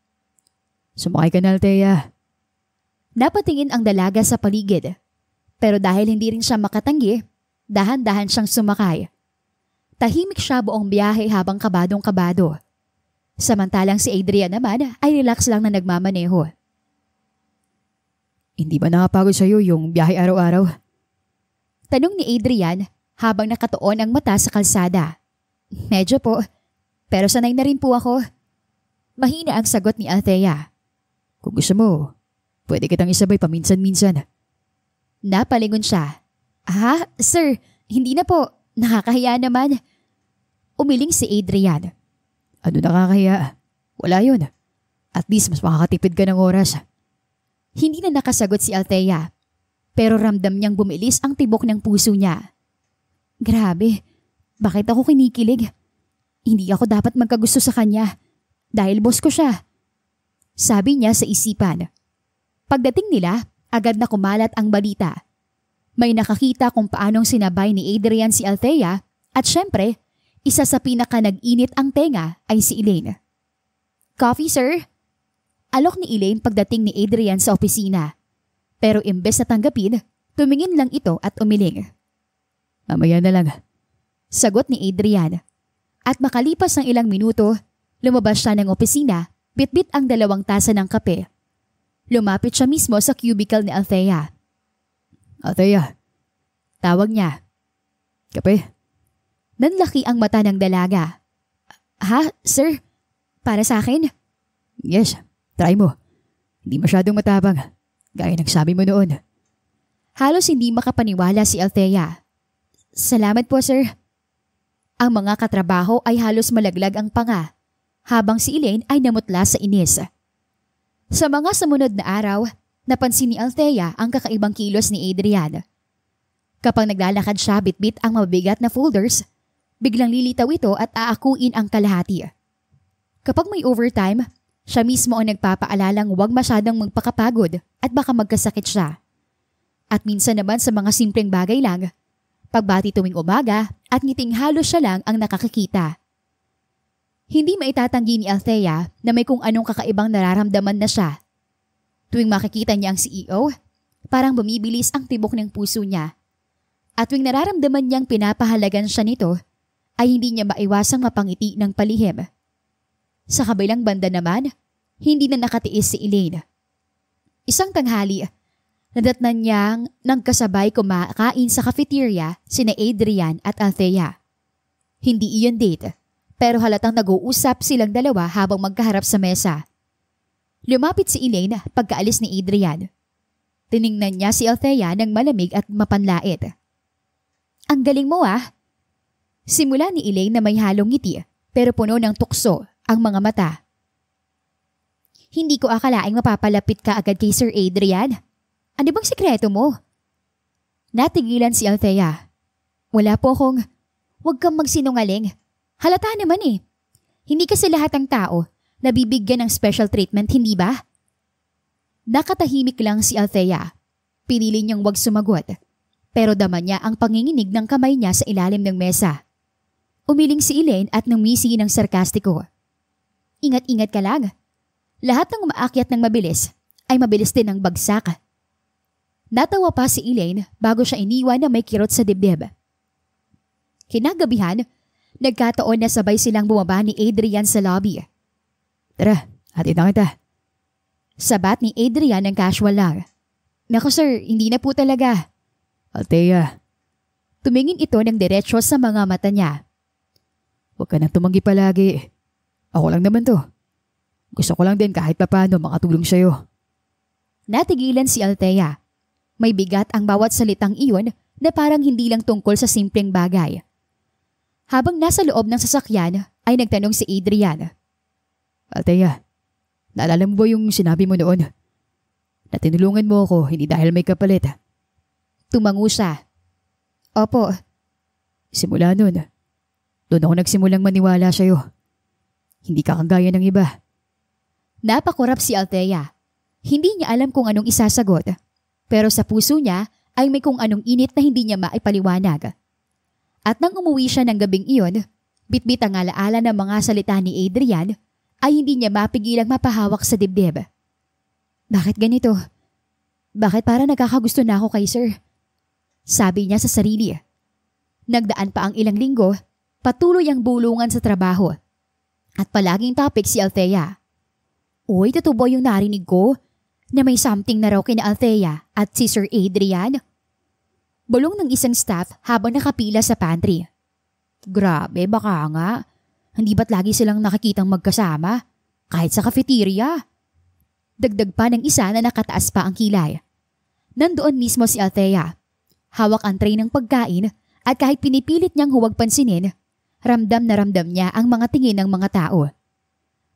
Sumakay ka na, Althea. Napatingin ang dalaga sa paligid. Pero dahil hindi rin siya makatanggi, dahan-dahan siyang sumakay. Tahimik siya buong biyahe habang kabadong-kabado. Samantalang si Adrian naman ay relax lang na nagmamaneho. Hindi ba nakapagod sa'yo yung biyahe araw-araw? Tanong ni Adrian habang nakatuon ang mata sa kalsada. Medyo po, pero sanay na rin po ako. Mahina ang sagot ni Althea. Kung gusto mo, pwede kitang isabay paminsan-minsan. Napalingon siya. Ah, sir, hindi na po. Nakakahiya naman. Umiling si Adrian. Ano nakakahiya? Wala yun. At least mas makakatipid ka ng oras. Hindi na nakasagot si Althea. Pero ramdam niyang bumilis ang tibok ng puso niya. Grabe, bakit ako kinikilig? Hindi ako dapat magkagusto sa kanya dahil boss ko siya. Sabi niya sa isipan. Pagdating nila, agad na kumalat ang balita. May nakakita kung paanong sinabay ni Adrian si Althea at syempre, isa sa pinaka nag-init ang tenga ay si Elaine. Coffee, sir? Alok ni Elaine pagdating ni Adrian sa opisina. Pero imbes na tanggapin, tumingin lang ito at umiling. Mamaya na lang. Sagot ni Adrian. At makalipas ng ilang minuto, lumabas siya ng opisina, bitbit ang 2 tasa ng kape. Lumapit siya mismo sa cubicle ni Althea. Althea, tawag niya. Kape? Nanlaki ang mata ng dalaga. Ha, sir? Para sa akin? Yes, try mo. Hindi masyadong matapang, gaya ng sabi mo noon. Halos hindi makapaniwala si Althea. Salamat po, sir. Ang mga katrabaho ay halos malaglag ang panga, habang si Elaine ay namutla sa inis. Sa mga sumunod na araw, napansin ni Althea ang kakaibang kilos ni Adrian. Kapag naglalakad siya bitbit ang mabigat na folders, biglang lilitaw ito at aakuin ang kalahati. Kapag may overtime, siya mismo ang nagpapaalalang huwag masyadong magpakapagod at baka magkasakit siya. At minsan naman sa mga simpleng bagay lang, pagbati tuwing umaga at ngiting halos siya lang ang nakakikita. Hindi maitatanggi ni Althea na may kung anong kakaibang nararamdaman na siya. Tuwing makikita niya ang CEO, parang bumibilis ang tibok ng puso niya. At tuwing nararamdaman niyang pinapahalagan siya nito, ay hindi niya maiwasang mapangiti ng palihim. Sa kabilang banda naman, hindi na nakatiis si Elaine. Isang tanghali, nadatnan niyang nagkasabay kumakain sa cafeteria sina Adrian at Althea. Hindi iyon date, pero halatang nag-uusap silang dalawa habang magkaharap sa mesa. Lumapit si Elaine pagkaalis ni Adrian. Tiningnan niya si Althea ng malamig at mapanlait. Ang galing mo ah! Simula ni Elaine na may halong ngiti pero puno ng tukso ang mga mata. Hindi ko akalaing mapapalapit ka agad kay Sir Adrian. Ano bang sikreto mo? Natigilan si Althea. Wala po akong... Huwag kang magsinungaling. Halata naman eh. Hindi kasi lahat ng tao nabibigyan ng special treatment, hindi ba? Nakatahimik lang si Althea. Pinili niyang huwag sumagot. Pero dama niya ang panginginig ng kamay niya sa ilalim ng mesa. Umiling si Elaine at numisi ng sarkastiko. Ingat-ingat ka lang. Lahat ng umaakyat ng mabilis ay mabilis din ang bagsak. Natawa pa si Elaine bago siya iniwan na may kirot sa dibdib. Kinagabihan, nagkataon na sabay silang bumaba ni Adrian sa lobby. Tara, hatid na kita. Sabat ni Adrian ng casual lang. Naku sir, hindi na po talaga. Althea. Tumingin ito ng diretsyo sa mga mata niya. Huwag ka nang tumanggi palagi. Ako lang naman to. Gusto ko lang din kahit papaano makatulong sa'yo. Natigilan si Althea. May bigat ang bawat salitang iyon na parang hindi lang tungkol sa simpleng bagay. Habang nasa loob ng sasakyan ay nagtanong si Adrian. Althea, naalala mo ba yung sinabi mo noon? Na tinulungan mo ako hindi dahil may kapalit. Tumango siya. Opo. Simula noon, doon ako nagsimulang maniwala sa'yo. Hindi ka kagaya ng iba. Napakurap si Althea. Hindi niya alam kung anong isasagot. Pero sa puso niya ay may kung anong init na hindi niya maipaliwanag. At nang umuwi siya ng gabing iyon, bitbit ang alaala ng mga salita ni Adrian ay hindi niya mapigilang mapahawak sa dibdib. Bakit ganito? Bakit para nagkakagusto na ako kay sir? Sabi niya sa sarili. Nagdaan pa ang ilang linggo, patuloy ang bulungan sa trabaho. At palaging topic si Althea. Uy, totoo ba yung narinig ko? Na may something na raw kina Althea at si Sir Adrian? Bulong ng isang staff habang nakapila sa pantry. Grabe, baka nga. Hindi ba't lagi silang nakikitang magkasama? Kahit sa cafeteria. Dagdag pa ng isa na nakataas pa ang kilay. Nandoon mismo si Althea. Hawak ang tray ng pagkain at kahit pinipilit niyang huwag pansinin, ramdam na ramdam niya ang mga tingin ng mga tao.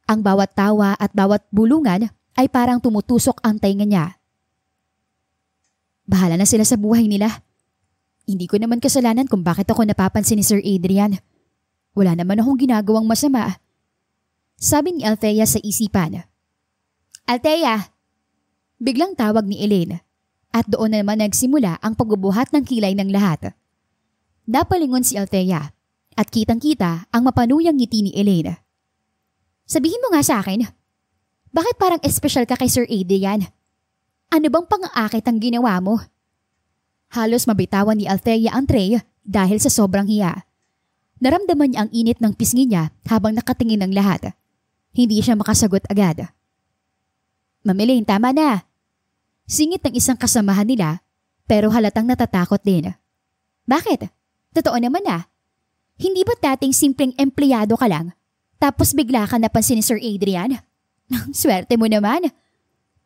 Ang bawat tawa at bawat bulungan ay parang tumutusok ang tainga niya. Bahala na sila sa buhay nila. Hindi ko naman kasalanan kung bakit ako napapansin ni Sir Adrian. Wala naman akong ginagawang masama. Sabi ni Althea sa isipan. Althea! Biglang tawag ni Elaine at doon naman nagsimula ang pagbubuhat ng kilay ng lahat. Napalingon si Althea at kitang-kita ang mapanuyang ngiti ni Elaine. Sabihin mo nga sa akin, bakit parang espesyal ka kay Sir Adrian? Ano bang pang-aakit ang ginawa mo? Halos mabitawan ni Althea ang tray dahil sa sobrang hiya. Naramdaman niya ang init ng pisngi niya habang nakatingin ng lahat. Hindi siya makasagot agad. Ma'am Elaine, tama na. Singit ng isang kasamahan nila pero halatang natatakot din. Bakit? Totoo naman na. Hindi ba dating simpleng empleyado ka lang tapos bigla ka napansin ni Sir Adrian? Swerte mo naman.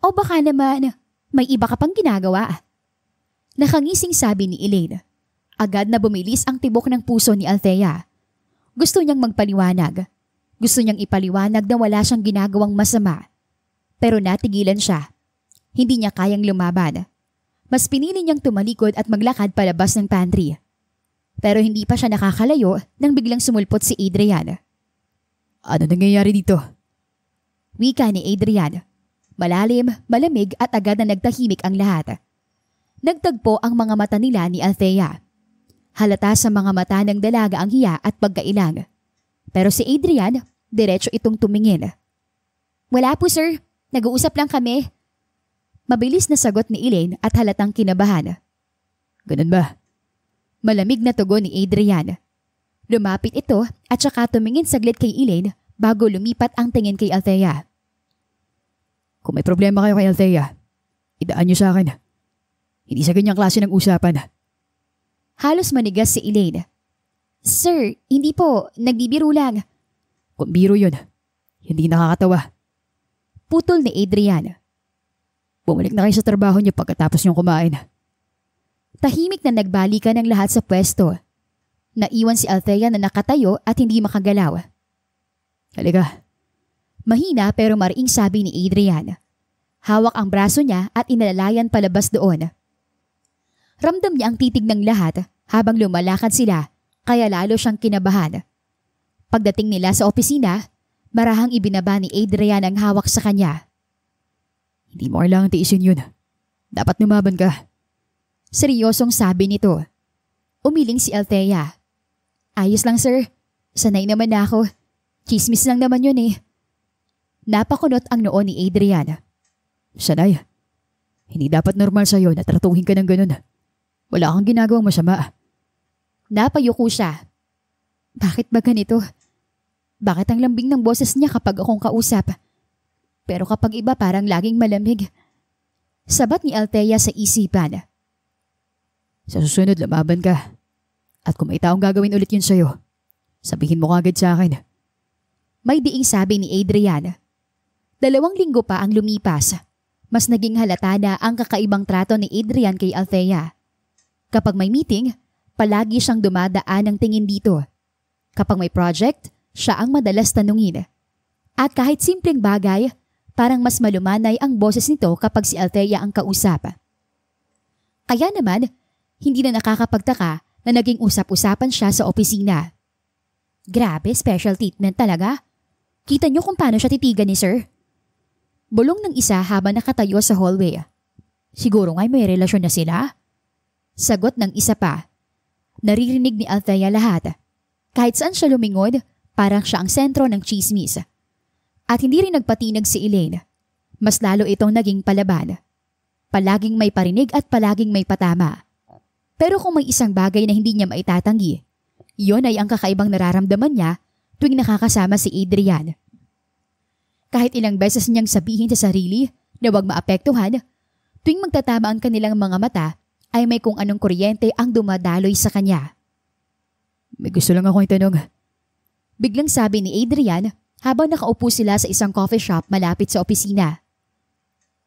O baka naman may iba ka pang ginagawa. Nakangising sabi ni Elaine. Agad na bumilis ang tibok ng puso ni Althea. Gusto niyang magpaliwanag. Gusto niyang ipaliwanag na wala siyang ginagawang masama. Pero natigilan siya. Hindi niya kayang lumaban. Mas pinili niyang tumalikod at maglakad palabas ng pantry. Pero hindi pa siya nakakalayo nang biglang sumulpot si Adrian. Ano nangyayari dito? Wika ni Adrian. Malalim, malamig at agad na nagtahimik ang lahat. Nagtagpo ang mga mata nila ni Althea. Halata sa mga mata ng dalaga ang hiya at pagkailang. Pero si Adrian, diretso itong tumingin. Wala po sir, nag-uusap lang kami. Mabilis na sagot ni Elaine at halatang kinabahan. Ganun ba? Malamig na tugon ni Adrian. Lumapit ito at saka tumingin saglit kay Elaine bago lumipat ang tingin kay Althea. Kung may problema kayo kay Althea, idaan niyo sa akin. Hindi sa ganyang klase ng usapan. Halos manigas si Elaine. Sir, hindi po. Nagbibiro lang. Kung biro yun, hindi nakakatawa. Putol ni Adrian. Bumalik na kayo sa trabaho niyo pagkatapos niyong kumain. Tahimik na nagbalikan ng lahat sa pwesto. Naiwan si Althea na nakatayo at hindi makagalaw. Halika. Mahina pero mariing sabi ni Adrian. Hawak ang braso niya at inalalayan palabas doon. Ramdam niya ang titig ng lahat habang lumalakad sila kaya lalo siyang kinabahan. Pagdating nila sa opisina, marahang ibinaba ni Adrian ang hawak sa kanya. Hindi mo kailangan tiisin yun. Dapat lumaban ka. Seryosong sabi nito. Umiling si Althea. Ayos lang sir, sanay naman na ako. Chismis lang naman yun eh. Napakunot ang noo ni Adrian. Sanay. Hindi dapat normal sa'yo na tratuhin ka ng ganun. Wala kang ginagawang masama. Napayuko siya. Bakit ba ganito? Bakit ang lambing ng boses niya kapag akong kausap? Pero kapag iba parang laging malamig. Sabat ni Althea sa isipan. Sa susunod, lumaban ka. At kung may taong gagawin ulit yun sa'yo, sabihin mo kagad sa akin. May diing sabi ni Adrian. 2 linggo pa ang lumipas. Mas naging halata na ang kakaibang trato ni Adrian kay Althea. Kapag may meeting, palagi siyang dumadaan ng tingin dito. Kapag may project, siya ang madalas tanungin. At kahit simpleng bagay, parang mas malumanay ang boses nito kapag si Althea ang kausap. Kaya naman, hindi na nakakapagtaka na naging usap-usapan siya sa opisina. Grabe, special treatment talaga. Kita niyo kung paano siya titigan ni sir. Bulong ng isa habang nakatayo sa hallway. Siguro nga'y may relasyon na sila? Sagot ng isa pa. Naririnig ni Althea lahat. Kahit saan siya lumingon, parang siya ang sentro ng chismis. At hindi rin nagpatinag si Elaine. Mas lalo itong naging palaban. Palaging may parinig at palaging may patama. Pero kung may isang bagay na hindi niya maitatanggi, iyon ay ang kakaibang nararamdaman niya tuwing nakakasama si Adrian. Kahit ilang beses niyang sabihin sa sarili na huwag maapektuhan, tuwing magtatama ang kanilang mga mata ay may kung anong kuryente ang dumadaloy sa kanya. May gusto lang akong itanong. Biglang sabi ni Adrian habang nakaupo sila sa isang coffee shop malapit sa opisina.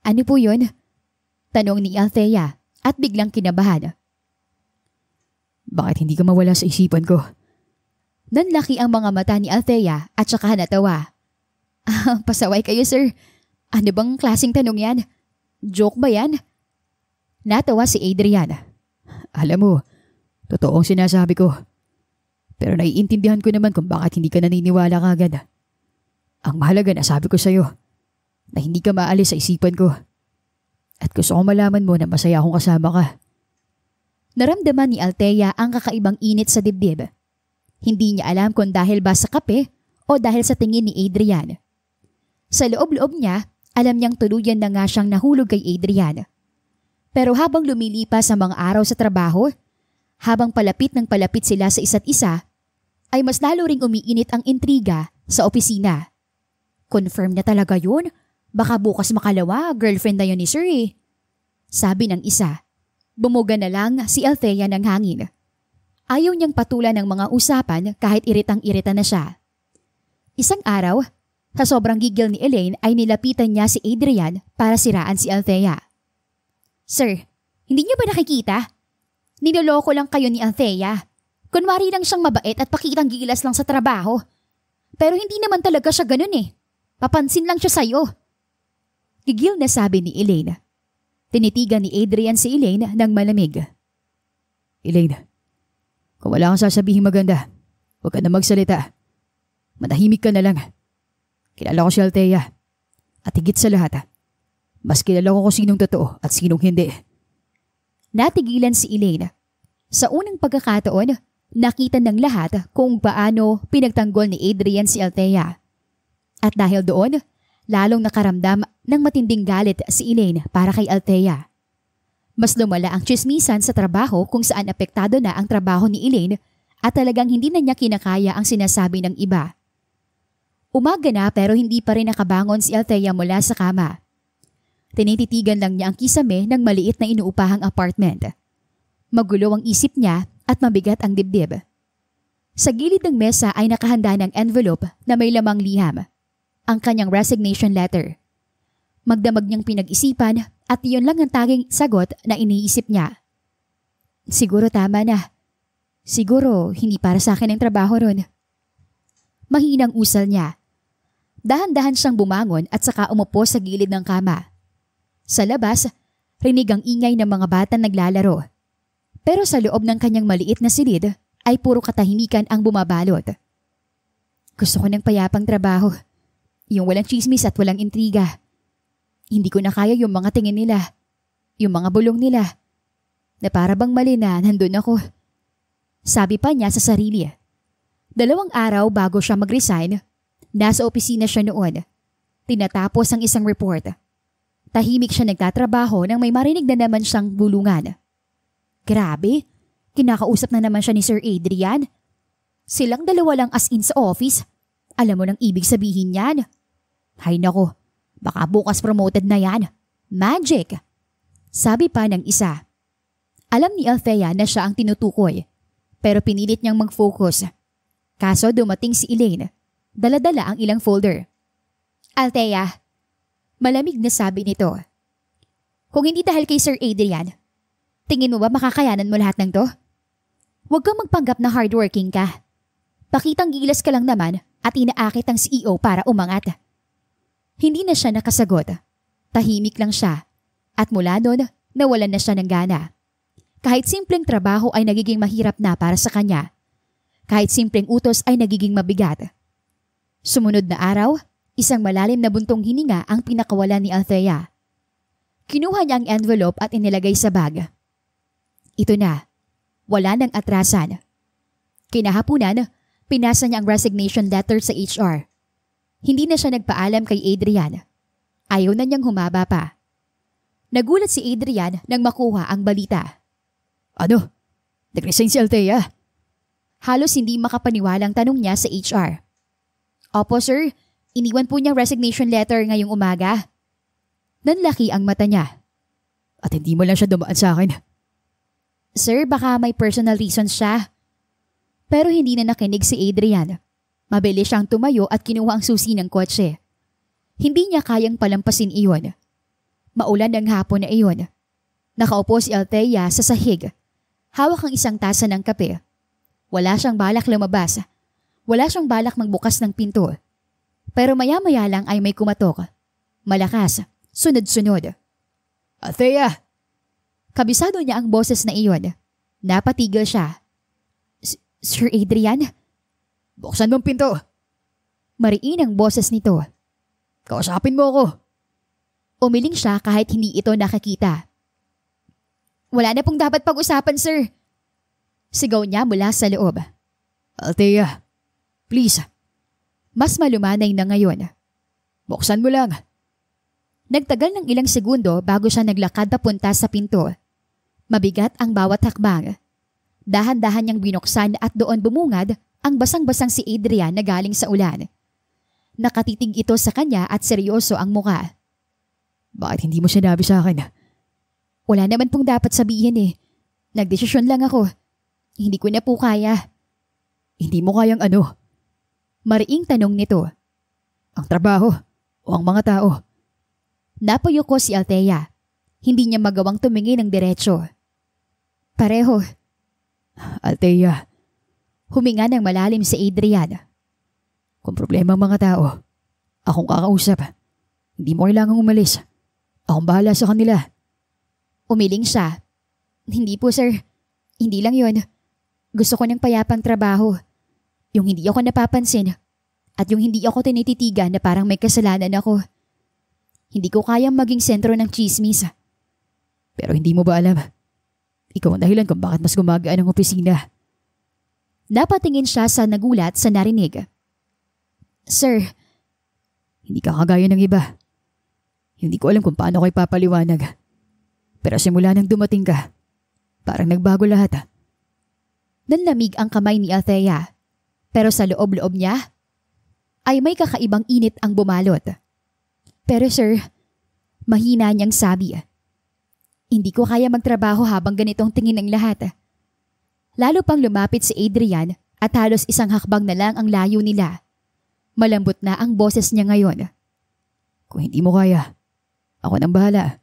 Ano po yun? Tanong ni Althea at biglang kinabahan. Bakit hindi ka mawala sa isipan ko? Nanlaki ang mga mata ni Althea at saka natawa. Pasaway kayo sir. Ano bang klaseng tanong yan? Joke ba yan? Natawa si Adrian. Alam mo, totoo ang sinasabi ko. Pero naiintindihan ko naman kung bakit hindi ka naniniwala kagad. Ang mahalaga na sabi ko sa'yo, na hindi ka maalis sa isipan ko. At gusto kong malaman mo na masaya akong kasama ka. Naramdaman ni Althea ang kakaibang init sa dibdib. Hindi niya alam kung dahil ba sa kape o dahil sa tingin ni Adrian. Sa loob-loob niya, alam niyang tuluyan na nga siyang nahulog kay Adrian. Pero habang lumilipas ang mga araw sa trabaho, habang palapit ng palapit sila sa isa't isa, ay mas lalo ring umiinit ang intriga sa opisina. Confirm na talaga yun? Baka bukas makalawa, girlfriend na yun ni sir eh. Sabi ng isa. Bumuga na lang si Althea ng hangin. Ayaw niyang patulan ng mga usapan kahit iritang-irita na siya. Isang araw, sa sobrang gigil ni Elaine ay nilapitan niya si Adrian para siraan si Althea. Sir, hindi niyo ba nakikita? Niloloko lang kayo ni Althea. Kunwari lang siyang mabait at pakitang gilas lang sa trabaho. Pero hindi naman talaga siya ganun eh. Papansin lang siya sa'yo. Gigil na sabi ni Elaine. Tinitigan ni Adrian si Elaine ng malamig. Elaine, kung wala kang sasabihin maganda, huwag ka na magsalita. Manahimik ka na lang. Kilala ko si Althea. At higit sa lahat, mas kilala ko kung sinong totoo at sinong hindi. Natigilan si Elaine. Sa unang pagkakataon, nakita ng lahat kung paano pinagtanggol ni Adrian si Althea. At dahil doon, lalong nakaramdam ng matinding galit si Elaine para kay Althea. Mas lumala ang tsismisan sa trabaho kung saan apektado na ang trabaho ni Elaine at talagang hindi na niya kinakaya ang sinasabi ng iba. Umaga na pero hindi pa rin nakabangon si Althea mula sa kama. Tinititigan lang niya ang kisame ng maliit na inuupahang apartment. Magulo ang isip niya at mabigat ang dibdib. Sa gilid ng mesa ay nakahanda ng envelope na may lamang liham, ang kanyang resignation letter. Magdamag niyang pinag-isipan at iyon lang ang tanging sagot na iniisip niya. Siguro tama na. Siguro hindi para sa akin ang trabaho ron. Mahinang usal niya. Dahan-dahan siyang bumangon at saka umupo sa gilid ng kama. Sa labas, rinig ang ingay ng mga batang naglalaro. Pero sa loob ng kanyang maliit na silid ay puro katahimikan ang bumabalot. Gusto ko ng payapang trabaho. Yung walang chismis at walang intriga. Hindi ko na kaya yung mga tingin nila. Yung mga bulong nila. Na para bang mali na nandun ako. Sabi pa niya sa sarili. 2 araw bago siya mag-resign, nasa opisina siya noon. Tinatapos ang isang report. Tahimik siya nagtatrabaho nang may marinig na naman siyang bulungan. Grabe, kinakausap na naman siya ni Sir Adrian. Silang 2 lang as in sa office. Alam mo nang ibig sabihin yan. Hay nako, baka bukas promoted na yan. Magic! Sabi pa ng isa. Alam ni Althea na siya ang tinutukoy, pero pinilit niyang mag-focus. Kaso dumating si Elaine. Dala-dala ang ilang folder. Althea, malamig na sabi nito. Kung hindi dahil kay Sir Adrian, tingin mo ba makakayanan mo lahat ng to? Huwag kang magpanggap na hardworking ka. Pakitang gilas ka lang naman at inaakit ang CEO para umangat. Hindi na siya nakasagot. Tahimik lang siya. At mula noon, nawalan na siya ng gana. Kahit simpleng trabaho ay nagiging mahirap na para sa kanya. Kahit simpleng utos ay nagiging mabigat. Sumunod na araw, isang malalim na buntong hininga ang pinakawalan ni Althea. Kinuha niya ang envelope at inilagay sa bag. Ito na. Wala nang atrasan. Kinahapunan, pinasa niya ang resignation letter sa HR. Hindi na siya nagpaalam kay Adrian. Ayaw na niyang humaba pa. Nagulat si Adrian nang makuha ang balita. Ano? Nag-resign si Althea? Halos hindi makapaniwalang tanong niya sa HR. Opo sir, iniwan po niyang resignation letter ngayong umaga. Nanlaki ang mata niya. At hindi mo lang siya dumaan sa akin. Sir, baka may personal reasons siya. Pero hindi na nakinig si Adrian. Mabilis siyang tumayo at kinuha ang susi ng kotse. Hindi niya kayang palampasin iyon. Maulan ng hapon na iyon. Nakaupo si Althea sa sahig. Hawak ang isang tasa ng kape. Wala siyang balak lumabas. Wala siyang balak magbukas ng pinto. Pero maya-maya lang ay may kumatok. Malakas, sunod-sunod. Althea! Kabisado niya ang boses na iyon. Napatigil siya. Sir Adrian? Buksan mong pinto. Mariin ang boses nito. Kausapin mo ako. Umiling siya kahit hindi ito nakakita. Wala na pong dapat pag-usapan, sir. Sigaw niya mula sa loob. Althea, please. Mas malumanay na ngayon. Buksan mo lang. Nagtagal ng ilang segundo bago siya naglakad papunta sa pinto. Mabigat ang bawat hakbang. Dahan-dahan niyang binuksan at doon bumungad ang basang-basang si Adrian na galing sa ulan. Nakatitig ito sa kanya at seryoso ang muka. Bakit hindi mo sinabi sa akin? Wala naman pong dapat sabihin eh. Nagdesisyon lang ako. Hindi ko na po kaya. Hindi mo kayang ano? Mariing tanong nito. Ang trabaho o ang mga tao? Napayuko si Althea. Hindi niya magawang tumingin ng diretsyo. Pareho. Althea. Huminga ng malalim si Adrian. Kung problema ang mga tao, akong kakausap. Hindi mo kailangang umalis. Akong bahala sa kanila. Umiling siya. Hindi po sir. Hindi lang yon. Gusto ko ng payapang trabaho. Yung hindi ako napapansin. At yung hindi ako tinititigan na parang may kasalanan ako. Hindi ko kayang maging sentro ng chismis. Pero hindi mo ba alam? Ikaw ang dahilan kung bakit mas gumagaan ang opisina. Napatingin siya sa nagulat sa narinig. Sir. Hindi ka kagaya ng iba. Hindi ko alam kung paano ko ipapaliwanag. Pero simula nang dumating ka, parang nagbago lahat. Nanlamig ang kamay ni Althea. Pero sa loob-loob niya, ay may kakaibang init ang bumalot. Pero sir, mahina niyang sabi. Hindi ko kaya magtrabaho habang ganitong tingin ng lahat. Lalo pang lumapit si Adrian at halos isang hakbang na lang ang layo nila. Malambot na ang boses niya ngayon. Kung hindi mo kaya, ako nang bahala.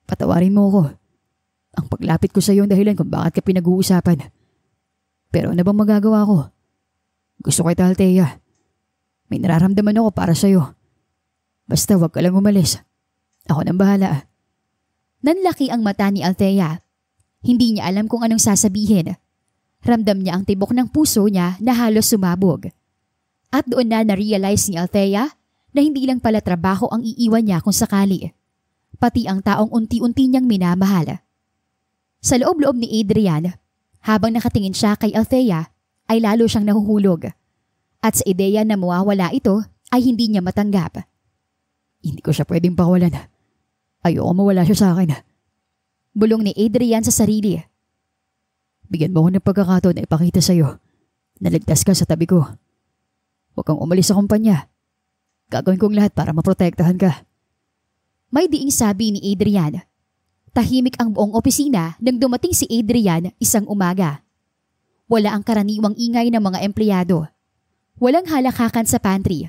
Patawarin mo ako. Ang paglapit ko sa iyo ang dahilan kung bakit ka pinag-uusapan. Pero ano bang magagawa ko? Gusto kita, Althea. May nararamdaman ako para sa iyo. Basta wag ka lang umalis. Ako nang bahala. Nanlaki ang mata ni Althea. Hindi niya alam kung anong sasabihin. Ramdam niya ang tibok ng puso niya na halos sumabog. At doon na na-realize ni Althea na hindi lang pala trabaho ang iiwan niya kung sakali. Pati ang taong unti-unti niyang minamahal. Sa loob-loob ni Adrian, habang nakatingin siya kay Althea, ay lalo siyang nahuhulog. At sa ideya na mawawala ito ay hindi niya matanggap. Hindi ko siya pwedeng pakawalan. Ayoko mawala siya sa akin. Bulong ni Adrian sa sarili. Bigyan mo ko ng pagkakataon na ipakita sa'yo. Naligtas ka sa tabi ko. Huwag kang umalis sa kumpanya. Gagawin kong lahat para maprotektahan ka. May diing sabi ni Adrian. Tahimik ang buong opisina nang dumating si Adrian isang umaga. Wala ang karaniwang ingay ng mga empleyado. Walang halakakan sa pantry.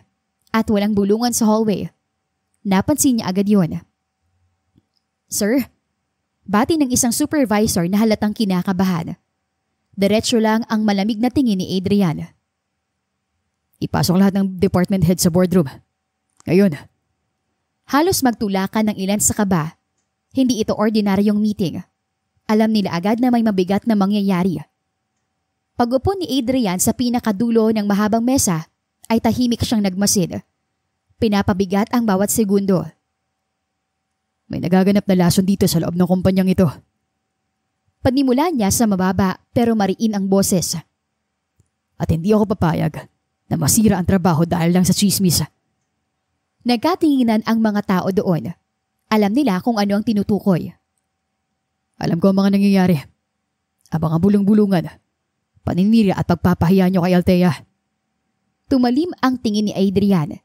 At walang bulungan sa hallway. Napansin niya agad yun. Sir, bati ng isang supervisor na halatang kinakabahan. Diretso lang ang malamig na tingin ni Adrian. Ipasok lahat ng department head sa boardroom. Ngayon. Halos magtulakan ng ilan sa kaba. Hindi ito ordinaryong meeting. Alam nila agad na may mabigat na mangyayari. Pag-upo ni Adrian sa pinakadulo ng mahabang mesa, ay tahimik siyang nagmasid. Pinapabigat ang bawat segundo. May nagaganap na lason dito sa loob ng kumpanyang ito. Panimula niya sa mababa pero mariin ang boses. At hindi ako papayag na masira ang trabaho dahil lang sa chismis. Nagkatinginan ang mga tao doon. Alam nila kung ano ang tinutukoy. Alam ko ang mga nangyayari. Ang mga bulong-bulungan, paninira at pagpapahiya niyo kay Althea. Tumalim ang tingin ni Adrian.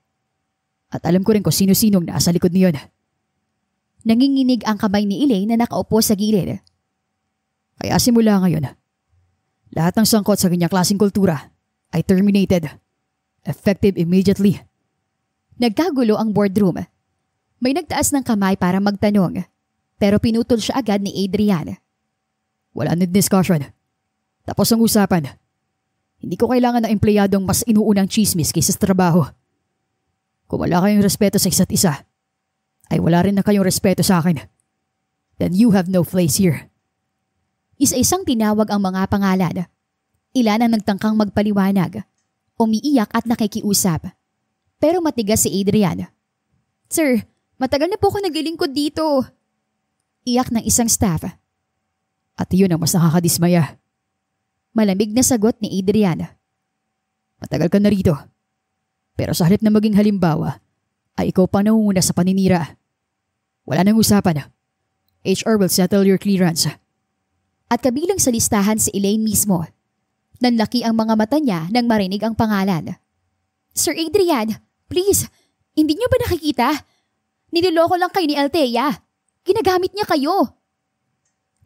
At alam ko rin kung sino-sinong nasa likod niyon. Nanginginig ang kamay ni Elaine na nakaupo sa gilid. Kaya simula ngayon, lahat ng sangkot sa kanyang klaseng kultura ay terminated. Effective immediately. Nagkagulo ang boardroom. May nagtaas ng kamay para magtanong, pero pinutol siya agad ni Adrian. Wala na discussion. Tapos ang usapan. Hindi ko kailangan ng empleyadong mas inuunang chismis kaysa sa trabaho. Kung wala kayong respeto sa isa't isa, ay wala rin na kayong respeto sa akin. Then you have no place here. Isa-isang tinawag ang mga pangalan. Ilan ang nagtangkang magpaliwanag, umiiyak at nakikiusap. Pero matigas si Adrian. Sir, matagal na po ako naglilingkod dito. Iyak ng isang staff. At yun ang mas nakakadismaya. Malamig na sagot ni Adrian. Matagal ka na rito. Pero sa halip na maging halimbawa, ay ikaw pa nangunguna sa paninira. Wala nang usapan. HR will settle your clearance. At kabilang sa listahan si Elaine mismo. Nanlaki ang mga mata niya nang marinig ang pangalan. Sir Adrian, please, hindi niyo ba nakikita? Niloloko lang kayo ni Althea. Ginagamit niya kayo.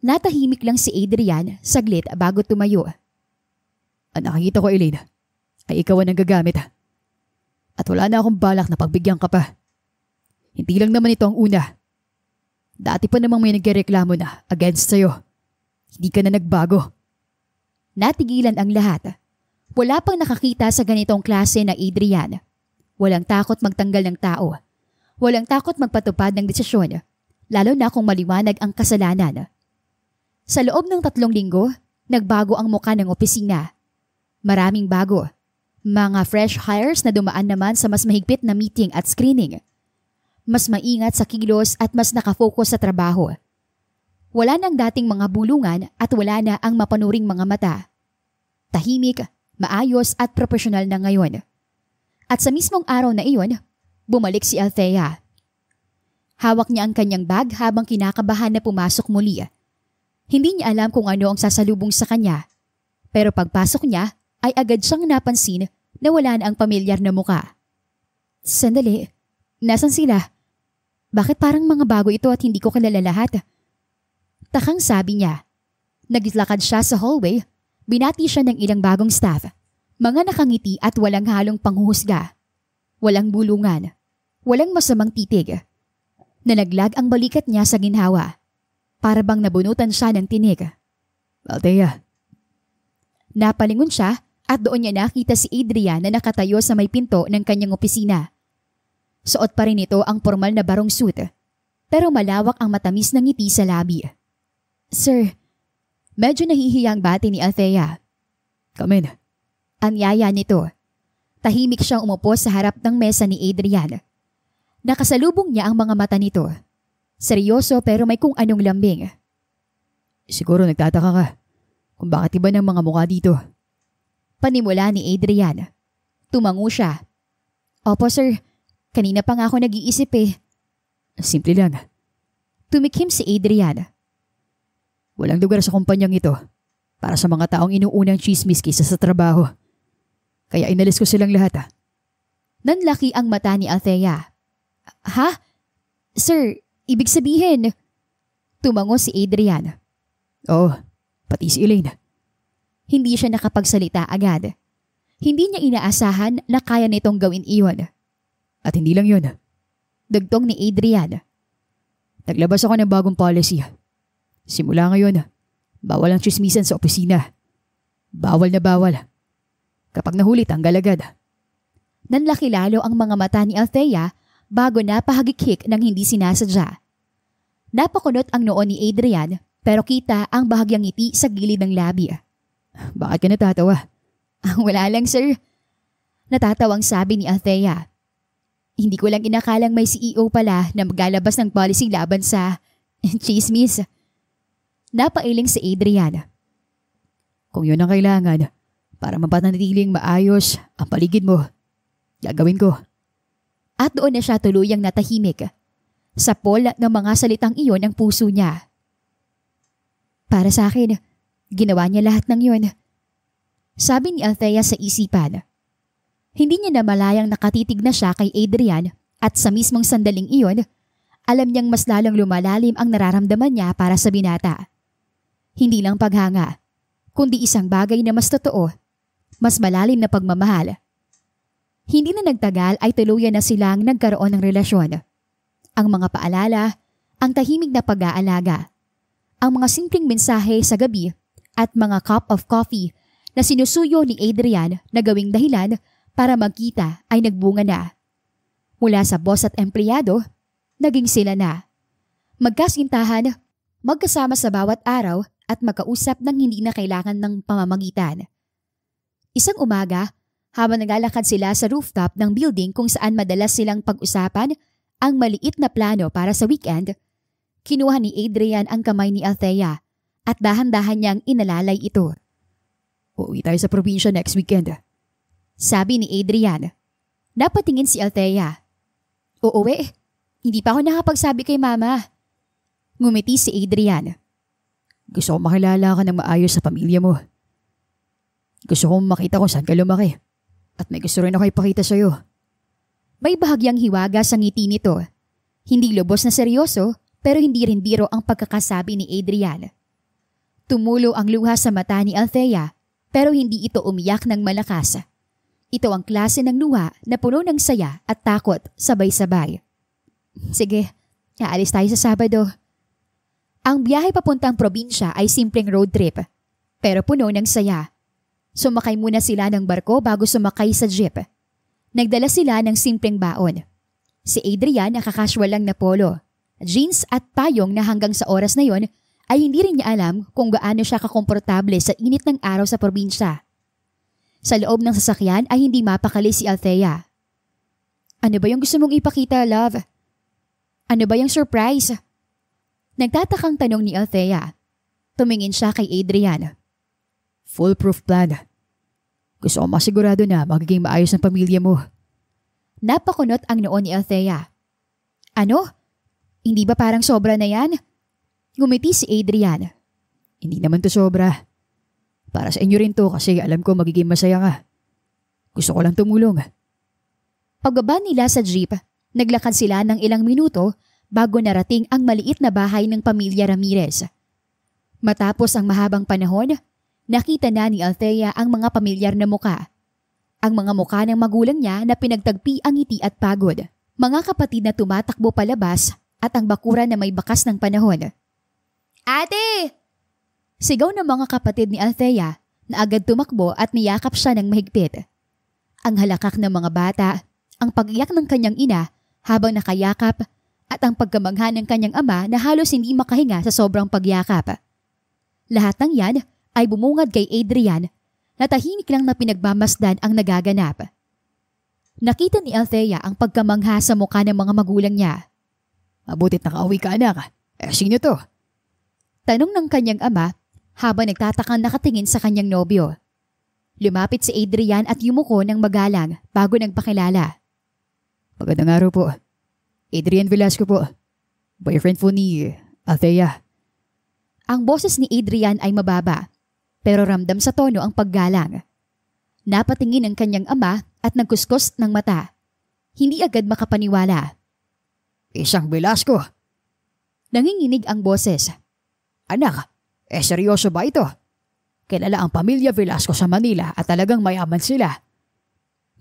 Natahimik lang si Adrian saglit bago tumayo. Ang nakikita ko, Elaine, ay ikaw ang nagagamit. At wala na akong balak na pagbigyan ka pa. Hindi lang naman ito ang una. Dati pa namang may nagreklamo na against sa'yo. Hindi ka na nagbago. Natigilan ang lahat. Wala pang nakakita sa ganitong klase na Adrian. Walang takot magtanggal ng tao. Walang takot magpatupad ng desisyon, lalo na kung maliwanag ang kasalanan. Sa loob ng 3 linggo, nagbago ang muka ng opisina. Maraming bago. Mga fresh hires na dumaan naman sa mas mahigpit na meeting at screening. Mas maingat sa kilos at mas nakafocus sa trabaho. Wala nang dating mga bulungan at wala na ang mapanuring mga mata. Tahimik, maayos at profesional na ngayon. At sa mismong araw na iyon, bumalik si Althea. Hawak niya ang kanyang bag habang kinakabahan na pumasok muli. Hindi niya alam kung ano ang sasalubong sa kanya. Pero pagpasok niya ay agad siyang napansin na wala na ang pamilyar na muka. Sandali, nasan sila? Bakit parang mga bago ito at hindi ko kilala lahat? Takang sabi niya. Naglakad siya sa hallway, binati siya ng ilang bagong staff. Mga nakangiti at walang halong panghuhusga. Walang bulungan. Walang masamang titig. Nalaglag ang balikat niya sa ginhawa. Para bang nabunutan siya ng tinig. Althea. Napalingon siya at doon niya nakita si Adrian na nakatayo sa may pinto ng kanyang opisina. Suot pa rin ito ang formal na barong suit. Pero malawak ang matamis na ngiti sa labi. Sir, Medyo nahihiyang bati ni Althea. Come in. Anyaya nito. Tahimik siyang umupo sa harap ng mesa ni Adrian. Nakasalubong niya ang mga mata nito. Seryoso pero may kung anong lambing. Siguro nagtataka ka kung bakit iba ng mga mukha dito. Panimula ni Adrian. Tumango siya. Opo sir, kanina pa nga ako nag-iisip eh. Simple lang. Tumikim si Adrian. Walang lugar sa kumpanyang ito para sa mga taong inuunang chismis kaysa sa trabaho. Kaya inalis ko silang lahat. Nanlaki ang mata ni Althea. Ha? Sir, ibig sabihin? Tumango si Adrian. Oo, pati si Elaine. Hindi siya nakapagsalita agad. Hindi niya inaasahan na kaya nitong gawin iyon. At hindi lang yun. Dugtong ni Adrian. Naglabas ako ng bagong policy. Simula ngayon, bawal ang chismisan sa opisina. Bawal na bawal. Kapag nahuli, tanggal agad. Nanlaki lalo ang mga mata ni Althea bago napahagikik ng hindi sinasadya. Napakunot ang noo ni Adrian pero kita ang bahagyang ngiti sa gilid ng labi. Bakit ka natatawa? Wala lang sir. Natatawang sabi ni Althea. Hindi ko lang inakalang may CEO pala na maglalabas ng policy laban sa chismis. Napailing si Adrian. Kung yun ang kailangan para mapanatiling maayos ang paligid mo, gagawin ko. At doon na siya tuluyang natahimik. Sa pol ng mga salitang iyon ang puso niya. Para sa akin, ginawa niya lahat ng yun. Sabi ni Althea sa isipan. Hindi niya namalayang nakatitig na siya kay Adrian at sa mismong sandaling iyon, alam niyang mas lalong lumalalim ang nararamdaman niya para sa binata. Hindi lang paghanga, kundi isang bagay na mas totoo, mas malalim na pagmamahal. Hindi na nagtagal ay tuluyan na silang nagkaroon ng relasyon. Ang mga paalala, ang tahimik na pag-aalaga, ang mga simpleng mensahe sa gabi at mga cup of coffee na sinusuyo ni Adrian na gawing dahilan para magkita ay nagbunga na. Mula sa boss at empleyado, naging sila na. Magkasintahan, magkasama sa bawat araw at magkausap ng hindi na kailangan ng pamamagitan. Isang umaga, habang naglalakad sila sa rooftop ng building kung saan madalas silang pag-usapan ang maliit na plano para sa weekend, kinuha ni Adrian ang kamay ni Althea at dahan-dahan niyang inalalay ito. Uuwi tayo sa probinsya next weekend. Sabi ni Adrian. Napatingin si Althea. Uuwi? Hindi pa ako nakapagsabi kay mama. Ngumiti si Adrian. Gusto kong makilala ka ng maayos sa pamilya mo. Gusto kong makita kung saan ka lumaki. At may gusto rin ako ipakita sa'yo. May bahagyang hiwaga sa ngiti nito. Hindi lubos na seryoso pero hindi rin biro ang pagkakasabi ni Adrian. Tumulo ang luha sa mata ni Althea pero hindi ito umiyak ng malakas. Ito ang klase ng luha na puno ng saya at takot sabay-sabay. Sige, aalis tayo sa Sabado. Ang biyahe papuntang probinsya ay simpleng road trip pero puno ng saya. Sumakay muna sila ng barko bago sumakay sa jeep. Nagdala sila ng simpleng baon. Si Adrian nakakasual lang na polo, jeans at payong na hanggang sa oras na yon ay hindi rin niya alam kung gaano siya kakomportable sa init ng araw sa probinsya. Sa loob ng sasakyan ay hindi mapakali si Althea. Ano ba yung gusto mong ipakita, love? Ano ba yung surprise? Nagtatakang tanong ni Althea. Tumingin siya kay Adrian. Foolproof plan. Gusto ko masigurado na magiging maayos ang pamilya mo. Napakunot ang noo ni Althea. Ano? Hindi ba parang sobra na yan? Ngumiti si Adrian. Hindi naman to sobra. Para sa inyo rin to kasi alam ko magiging masaya ka. Gusto ko lang tumulong. Pagbaba nila sa jeep, naglakad sila ng ilang minuto bago narating ang maliit na bahay ng pamilya Ramirez. Matapos ang mahabang panahon, nakita na ni Althea ang mga pamilyar na muka. Ang mga muka ng magulang niya na pinagtagpi ang ngiti at pagod. Mga kapatid na tumatakbo palabas at ang bakuran na may bakas ng panahon. Ate! Sigaw ng mga kapatid ni Althea na agad tumakbo at niyakap siya ng mahigpit. Ang halakak ng mga bata, ang pag-iyak ng kanyang ina habang nakayakap at ang pagkamangha ng kanyang ama na halos hindi makahinga sa sobrang pagyakap. Lahat ng yan ay bumungad kay Adrian na tahimik lang na pinagmamasdan ang nagaganap. Nakita ni Althea ang pagkamangha sa mukha ng mga magulang niya. Mabutit nakauwi ka anak. Sino to? Tanong ng kanyang ama habang nagtatakang nakatingin sa kanyang nobyo. Lumapit si Adrian at yumuko ng magalang bago nagpakilala. Magandang araw po. Adrian Velasco po. Boyfriend po ni Althea. Ang boses ni Adrian ay mababa, pero ramdam sa tono ang paggalang. Napatingin ang kanyang ama at nagkuskus ng mata. Hindi agad makapaniwala. Isang Velasco? Nanginginig ang boses. Anak, seryoso ba ito? Kilala ang pamilya Velasco sa Manila at talagang mayaman sila.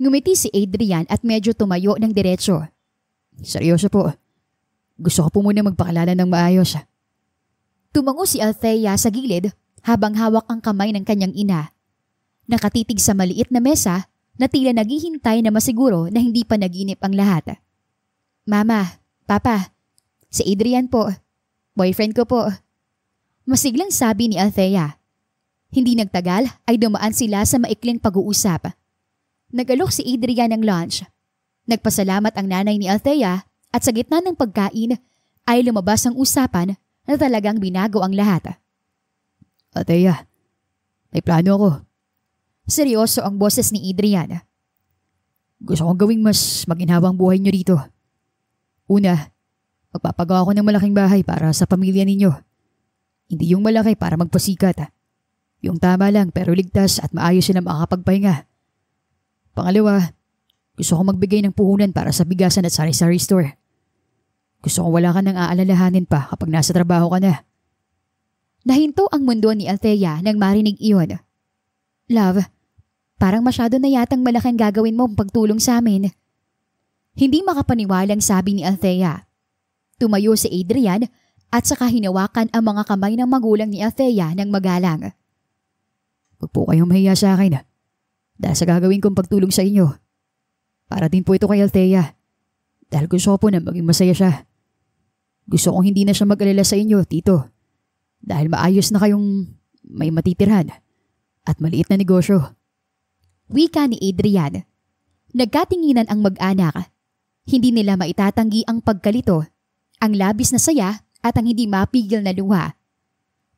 Ngumiti si Adrian at medyo tumayo ng diretsyo. Seryoso po. Gusto ko po muna magpakilala ng maayos. Tumango si Althea sa gilid habang hawak ang kamay ng kanyang ina. Nakatitig sa maliit na mesa na tila naghihintay na masiguro na hindi pa naginip ang lahat. Mama, Papa, si Adrian po. Boyfriend ko po. Masiglang sabi ni Althea. Hindi nagtagal ay dumaan sila sa maikling pag-uusap. Nag-alok si Adrian ng lunch. Nagpasalamat ang nanay ni Althea at sa gitna ng pagkain ay lumabas ang usapan na talagang binago ang lahat. Althea, may plano ako. Seryoso ang boses ni Adrian. Gusto kong gawing mas maginhawang buhay niyo dito. Una, magpapagawa ako ng malaking bahay para sa pamilya ninyo. Hindi yung malaki para magpasikat. Yung tama lang pero ligtas at maayos sila makakapagpahinga. Pangalawa, gusto kong magbigay ng puhunan para sa bigasan at sari-sari store. Gusto kong wala ka nang aalalahanin pa kapag nasa trabaho ka na. Nahinto ang mundo ni Althea nang marinig iyon. Love, parang masyado na yatang malaking gagawin mo pagtulong sa amin. Hindi makapaniwalang sabi ni Althea. Tumayo si Adrian at saka hinawakan ang mga kamay ng magulang ni Althea ng magalang. Huwag po kayong mahiya sa akin. Dahil sa gagawin kong pagtulong sa inyo. Para din po ito kay Althea. Dahil gusto ko po na maging masaya siya. Gusto kong hindi na siya mag-alala sa inyo, tito. Dahil maayos na kayong may matitirhan at maliit na negosyo. Wika ni Adrian. Nagkatinginan ang mag-anak. Hindi nila maitatanggi ang pagkalito, ang labis na saya at ang hindi mapigil na luha.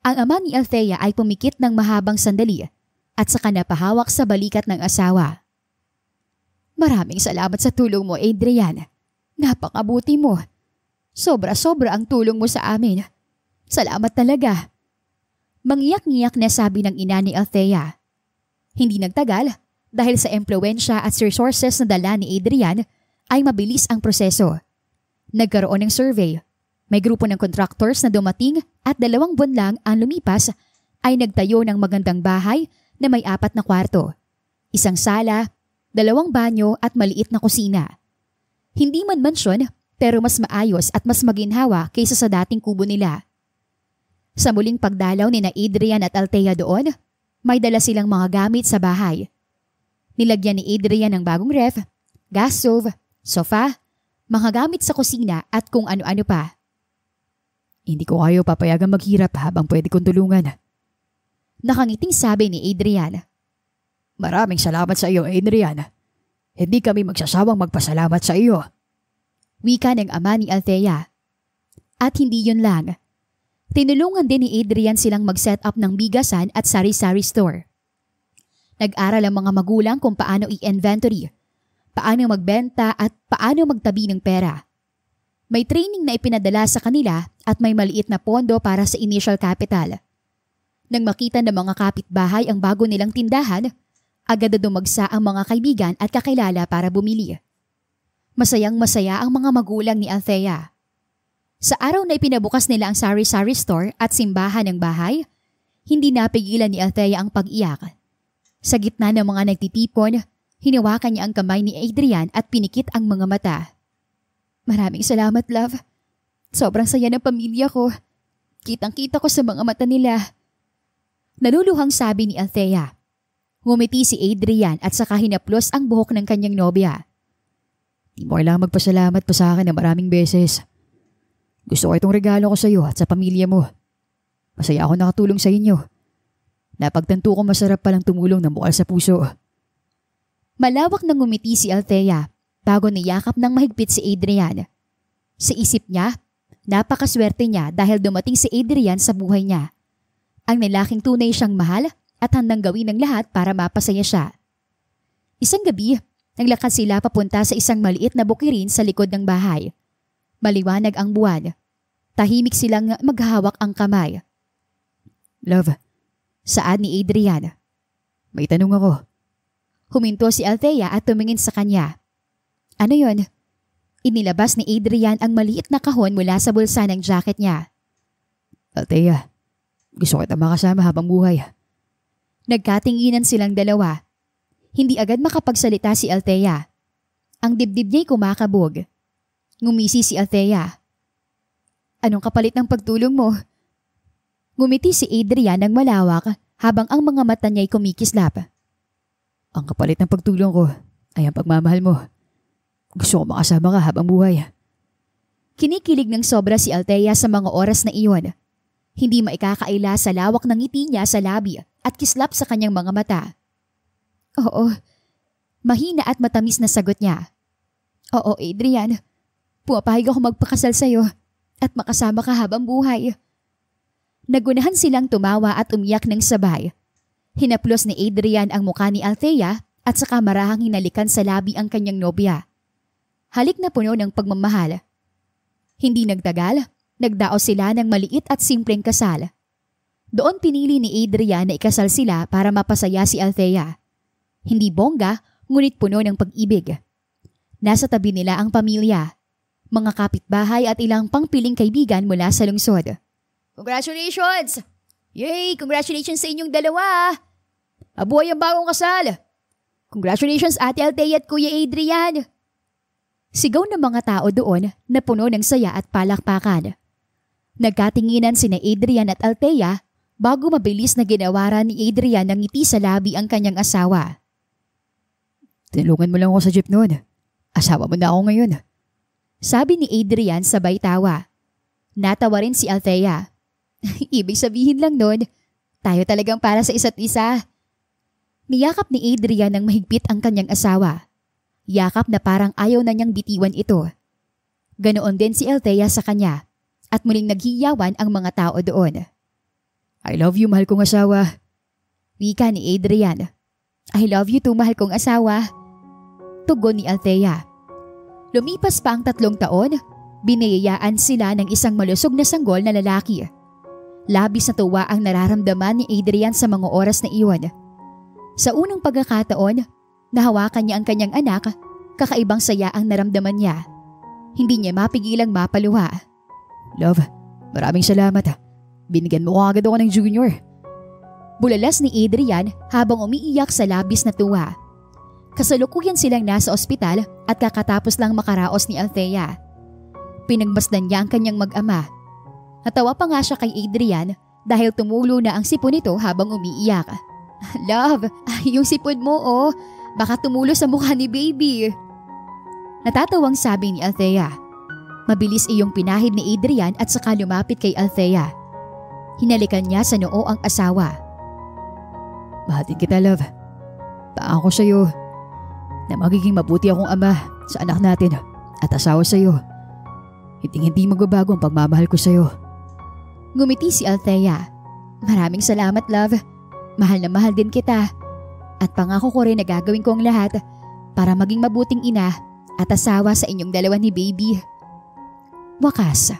Ang ama ni Althea ay pumikit ng mahabang sandali at saka napahawak sa balikat ng asawa. Maraming salamat sa tulong mo, Adrian. Napakabuti mo. Sobra-sobra ang tulong mo sa amin. Salamat talaga. Mangiyak-ngiyak na sabi ng ina ni Althea. Hindi nagtagal dahil sa impluwensya at resources na dala ni Adrian ay mabilis ang proseso. Nagkaroon ng survey. May grupo ng contractors na dumating at 2 buwan lang ang lumipas ay nagtayo ng magandang bahay na may 4 na kwarto. 1 sala, 2 banyo at maliit na kusina. Hindi man mansyon pero mas maayos at mas maginhawa kaysa sa dating kubo nila. Sa muling pagdalaw ni na Adrian at Althea doon, may dala silang mga gamit sa bahay. Nilagyan ni Adrian ng bagong ref, gas stove, sofa, mga gamit sa kusina at kung ano-ano pa. Hindi ko kayo papayagang maghirap habang pwede kong tulungan. Nakangiting sabi ni Adrian. Maraming salamat sa iyo, Adrian. Hindi kami magsasawang magpasalamat sa iyo. Wika ng ama ni Althea. At hindi yun lang. Tinulungan din ni Adrian silang mag-set up ng bigasan at sari-sari store. Nag-aral ang mga magulang kung paano i-inventory, paano magbenta at paano magtabi ng pera. May training na ipinadala sa kanila at may maliit na pondo para sa initial capital. Nang makita ng mga kapitbahay ang bago nilang tindahan, agad na dumagsa ang mga kaibigan at kakilala para bumili. Masayang-masaya ang mga magulang ni Althea. Sa araw na ipinabukas nila ang sari-sari store at simbahan ng bahay, hindi napigilan ni Althea ang pag-iyak. Sa gitna ng mga nagtitipon, hinawakan niya ang kamay ni Adrian at pinikit ang mga mata. Maraming salamat, love. Sobrang saya ng pamilya ko. Kitang-kita ko sa mga mata nila. Naluluhang sabi ni Althea. Ngumiti si Adrian at saka hinaplos ang buhok ng kanyang nobya. Di mo kailangang magpasalamat pa sa akin ng maraming beses. Gusto ko itong regalo ko sa iyo at sa pamilya mo. Masaya ako nakatulong sa inyo. Napagtanto ko masarap palang tumulong na bukal sa puso. Malawak na ngumiti si Althea bago niyakap ng mahigpit si Adrian. Sa isip niya, napakaswerte niya dahil dumating si Adrian sa buhay niya. Ang lalaking tunay siyang mahal at handang gawin ng lahat para mapasaya siya. Isang gabi, naglakad sila papunta sa isang maliit na bukirin sa likod ng bahay. Maliwanag ang buwan. Tahimik silang maghahawak ang kamay. Love, Saad ni Adrian. may tanong ako. Huminto si Althea at tumingin sa kanya. Ano yon? Inilabas ni Adrian ang maliit na kahon mula sa bulsa ng jacket niya. Althea, gusto kita makasama habang buhay. Nagkatinginan silang dalawa. Hindi agad makapagsalita si Althea. Ang dibdib niya'y kumakabog. Ngumisi si Althea. Anong kapalit ng pagtulong mo? Ngumiti si Adrian ng malawak habang ang mga mata niya'y kumikislap. Ang kapalit ng pagtulong ko ay ang pagmamahal mo. Gusto ko makasama ka habang buhay. Kinikilig ng sobra si Althea sa mga oras na iyon. Hindi maikakaila sa lawak ng ngiti niya sa labi at kislap sa kanyang mga mata. Oo, mahina at matamis na sagot niya. Oo, Adrian, pumapahig ako magpakasal sa'yo at makasama ka habang buhay. Nagunahan silang tumawa at umiyak ng sabay. Hinaplos ni Adrian ang mukha ni Althea at saka marahang hinalikan sa labi ang kanyang nobya. Halik na puno ng pagmamahal. Hindi nagtagal, nagdaos sila ng maliit at simpleng kasal. Doon pinili ni Adrian na ikasal sila para mapasaya si Althea. Hindi bongga, ngunit puno ng pag-ibig. Nasa tabi nila ang pamilya, mga kapitbahay at ilang pangpiling kaibigan mula sa lungsod. Congratulations! Yay! Congratulations sa inyong dalawa! Mabuhay ang bagong kasal! Congratulations Ate Althea at Kuya Adrian! Sigaw ng mga tao doon na puno ng saya at palakpakan. Nagkatinginan sina Adrian at Althea bago mabilis na ginawaran ni Adrian ng ngiti sa labi ang kanyang asawa. Tinulungan mo lang ako sa jeep noon. Asawa mo na ako ngayon. Sabi ni Adrian sabay tawa. Natawa rin si Althea. Ibig sabihin lang nun, tayo talagang para sa isa't isa. Niyakap ni Adrian ng mahigpit ang kanyang asawa. Yakap na parang ayaw na niyang bitiwan ito. Ganoon din si Althea sa kanya at muling naghiyawan ang mga tao doon. I love you, mahal kong asawa. Wika ni Adrian. I love you too, mahal kong asawa. Tugon ni Althea. Lumipas pa ang 3 taon, biniyayaan sila ng isang malusog na sanggol na lalaki. Labis na tuwa ang nararamdaman ni Adrian sa mga oras na iyon. Sa unang pagkakataon, nahawakan niya ang kanyang anak, kakaibang saya ang naramdaman niya. Hindi niya mapigilang mapaluha. Love, maraming salamat. Binigyan mo ko agad ako ng junior. Bulalas ni Adrian habang umiiyak sa labis na tuwa. Kasalukuyan silang nasa ospital at kakatapos lang makaraos ni Althea. Pinagmasdan niya ang kanyang mag-ama. Natawa pa nga siya kay Adrian dahil tumulo na ang sipon nito habang umiiyak. Love, yung sipon mo oh, baka tumulo sa mukha ni baby. Natatawang sabi ni Althea. Mabilis iyong pinahid ni Adrian at saka lumapit kay Althea. Hinalikan niya sa noo ang asawa. Mahal din kita, love. Pangako sa'yo na magiging mabuti akong ama sa anak natin at asawa sa'yo. Hindi magbabago ang pagmamahal ko sa'yo. Ngumiti si Althea. Maraming salamat, love. Mahal na mahal din kita. At pangako ko rin na gagawin ko ang lahat para maging mabuting ina at asawa sa inyong dalawa ni baby. Wakas.